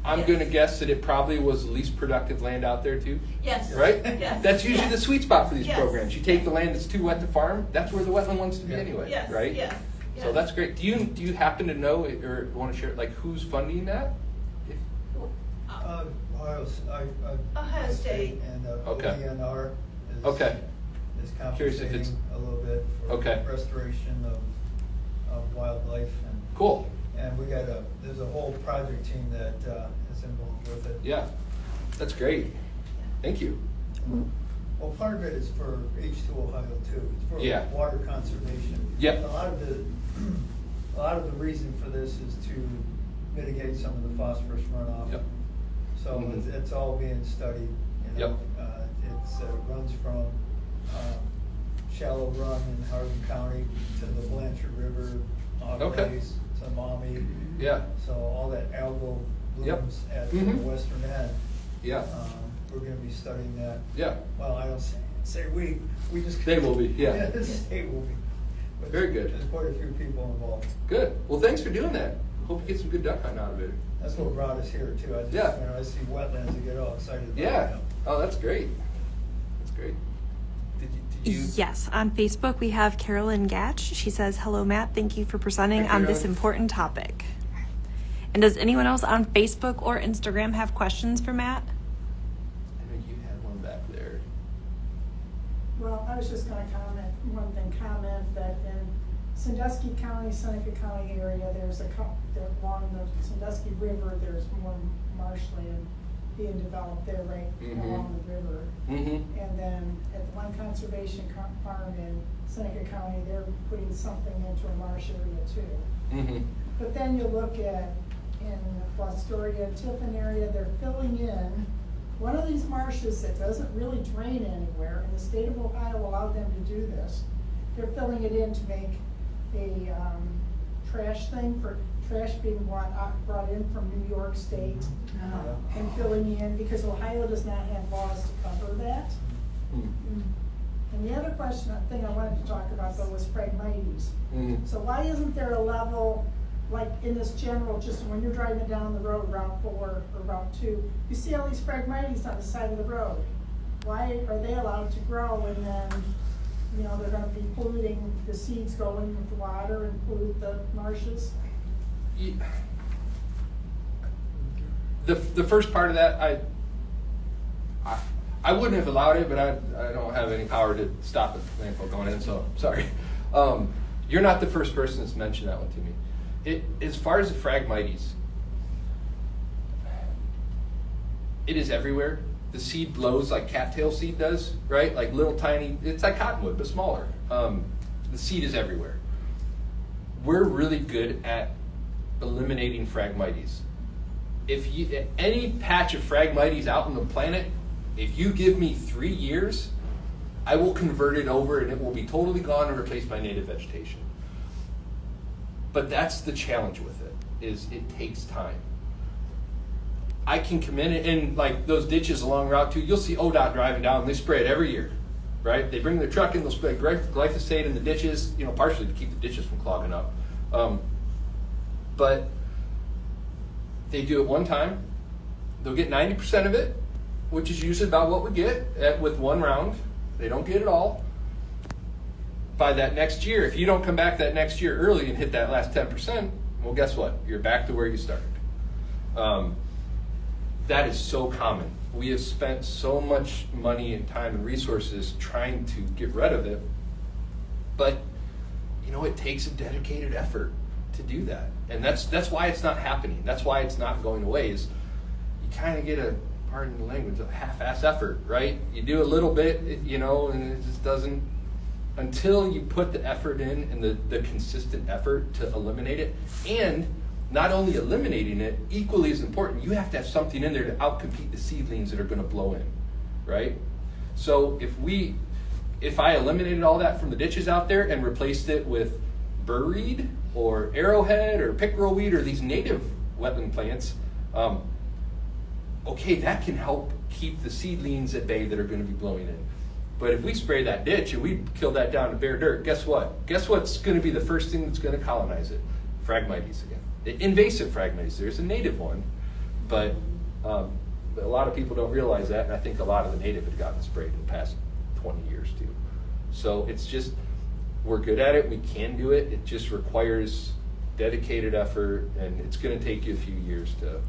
I'm Yes. going to guess that it probably was the least productive land out there too. Yes. Right? Yes. That's usually Yes. the sweet spot for these Yes. programs. You take the land that's too wet to farm, that's where the wetland wants to be Yeah. anyway, Yes. right? Yes. So Yes. that's great. Do you happen to know or want to share like who's funding that? Ohio State. And Okay. ODNR Okay. is Curious if it's- compensating a little bit for Okay. restoration of wildlife Cool. and we got there's a whole project team that is involved with it. Yeah. That's great. Thank you. Well, part of it is for H2 Ohio too. It's for Yeah. water conservation. Yep. A lot of the reason for this is to mitigate some of the phosphorus runoff. Yep. So Mhm. it's all being studied. You know? Yep. It runs from Shallow Run in Hardin County to the Blanchard River, Okay. Oglaze, to Maumee. Yeah. So all that algal Yep. blooms at the Mhm. western end. Yeah. We're gonna be studying that. Yeah. Well, I don't say we just. They will be, yeah. The state will be. But Very good. There's quite a few people involved. Good. Well, thanks for doing that. Hope you get some good duck hunting out of it. That's what brought us here too. I just, Yeah. I see wetlands and get all excited about it. Yeah. Oh, that's great. That's great. Did you? Yes, on Facebook we have Carolyn Gatch. She says, "Hello, Matt. Thank you for presenting Hi, on this Carolyn. important topic." And does anyone else on Facebook or Instagram have questions for Matt? I know you had one back there. Well, I was just gonna comment that in Sandusky County, Seneca County area, there's along the Sandusky River, there's more marshland being developed there, right along the river. Mm-hmm. And then at one conservation farm in Seneca County, they're putting something into a marsh area too. Mm-hmm. But then you look at, in Fostoria and Tiffin area, they're filling in one of these marshes that doesn't really drain anywhere, and the state of Ohio allowed them to do this. They're filling it in to make a trash thing for trash being brought in from New York State, and filling in, because Ohio does not have laws to cover that. Mm-hmm. And the other thing I wanted to talk about though was Phragmites. Mm-hmm. So why isn't there a level, like in this general, just when you're driving down the road, Route 4 or Route 2, you see all these Phragmites on the side of the road. Why are they allowed to grow and then, you know, they're gonna be polluting, the seeds going with the water and pollute the marshes? Yeah. The first part of that, I wouldn't have allowed it, but I don't have any power to stop the landfill going in, so sorry. You're not the first person that's mentioned that one to me. As far as the Phragmites, it is everywhere. The seed blows like cattail seed does, right? Like little tiny, it's like cottonwood, but smaller. The seed is everywhere. We're really good at eliminating Phragmites. If any patch of Phragmites out on the planet, if you give me 3 years, I will convert it over and it will be totally gone and replaced by native vegetation. But that's the challenge with it, is it takes time. I can come in like those ditches along Route 2, you'll see ODOT driving down, and they spray it every year, right? They bring their truck in, they'll spray glyphosate in the ditches, you know, partially to keep the ditches from clogging up. But they do it one time, they'll get 90% of it, which is usually about what we get with one round. They don't get it all. By that next year, if you don't come back that next year early and hit that last 10%, well, guess what? You're back to where you started. That is so common. We have spent so much money and time and resources trying to get rid of it, but you know, it takes a dedicated effort to do that, and that's why it's not happening. That's why it's not going away. Is you kind of get a, pardon the language, a half-ass effort, right? You do a little bit, you know, and it just doesn't, until you put the effort in and the consistent effort to eliminate it. And not only eliminating it, equally as important, you have to have something in there to outcompete the seedlings that are going to blow in, right? So if I eliminated all that from the ditches out there and replaced it with burrweed or arrowhead or pickerel weed or these native wetland plants, okay, that can help keep the seedlings at bay that are going to be blowing in. But if we spray that ditch and we kill that down to bare dirt, guess what? Guess what's going to be the first thing that's going to colonize it? Phragmites again. The invasive Phragmites. There's a native one, But a lot of people don't realize that, and I think a lot of the native had gotten sprayed in the past 20 years too. So it's just, we're good at it, we can do it, it just requires dedicated effort, and it's gonna take you a few years to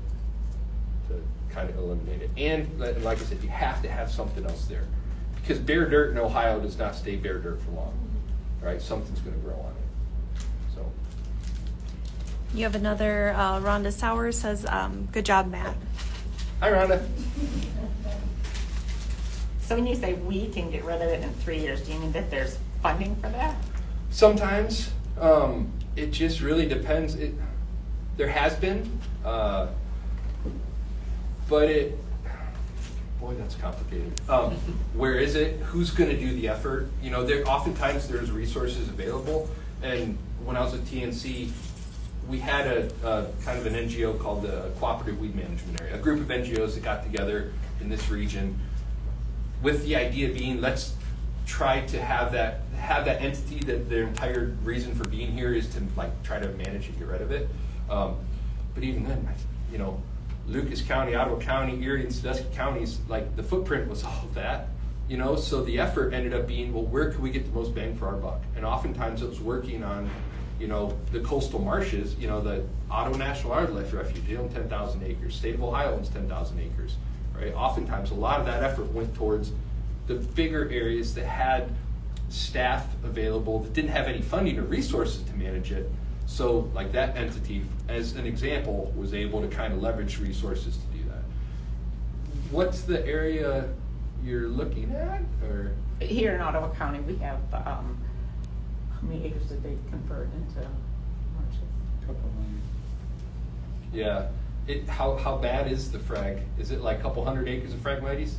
kind of eliminate it. And like I said, you have to have something else there. Because bare dirt in Ohio does not stay bare dirt for long, right? Something's gonna grow on it, so. You have another, Rhonda Sowers says, good job, Matt. Hi, Rhonda. So when you say we can get rid of it in 3 years, do you mean that there's funding for that? Sometimes, it just really depends. There has been, but boy, that's complicated. Where is it? Who's going to do the effort? You know, oftentimes there's resources available. And when I was at TNC, we had a kind of an NGO called the Cooperative Weed Management Area, a group of NGOs that got together in this region with the idea being, let's try to have that entity that their entire reason for being here is to like try to manage and get rid of it. But even then, you know, Lucas County, Ottawa County, Erie, and Sandusky counties, like the footprint was all of that, you know. So the effort ended up being, well, where can we get the most bang for our buck? And oftentimes it was working on, you know, the coastal marshes. You know, the Ottawa National Wildlife Refuge, they own 10,000 acres. State of Ohio owns 10,000 acres, right? Oftentimes a lot of that effort went towards the bigger areas that had staff available that didn't have any funding or resources to manage it. So like that entity, as an example, was able to kind of leverage resources to do that. What's the area you're looking at? Or Here in Ottawa County, we have, how many acres did they convert into marshes? Couple million. Yeah, how bad is the frag? Is it like a couple hundred acres of Phragmites?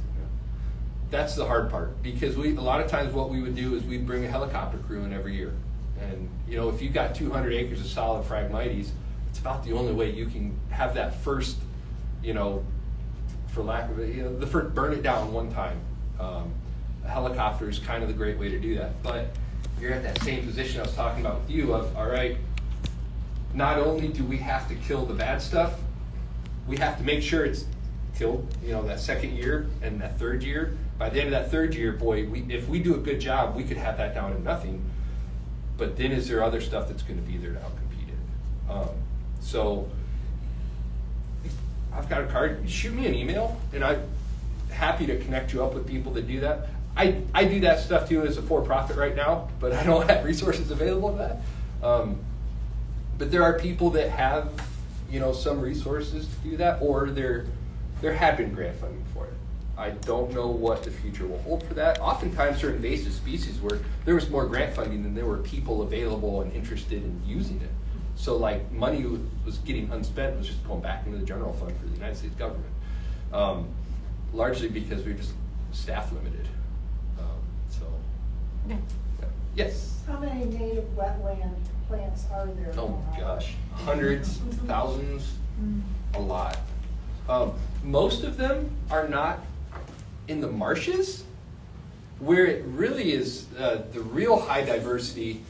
That's the hard part, because a lot of times what we would do is we'd bring a helicopter crew in every year. And you know, if you've got 200 acres of solid Phragmites, it's about the only way you can have that first, you know, for lack of it, you know, the first burn it down one time. A helicopter is kind of the great way to do that. But you're at that same position I was talking about with you of, all right, not only do we have to kill the bad stuff, we have to make sure it's killed, you know, that second year and that third year. By the end of that third year, boy, if we do a good job, we could have that down to nothing. But then is there other stuff that's going to be there to outcompete it? So I've got a card. Shoot me an email, and I'm happy to connect you up with people that do that. I do that stuff too as a for-profit right now, but I don't have resources available to that. But there are people that have, you know, some resources to do that, or there have been grant funding for it. I don't know what the future will hold for that. Oftentimes for invasive species work, there was more grant funding than there were people available and interested in using it. So like money was getting unspent, was just going back into the general fund for the United States government. Largely because we're just staff limited. Yeah. Yes? How many native wetland plants are there? Oh gosh, hundreds, thousands, a lot. Most of them are not in the marshes, where it really is the real high diversity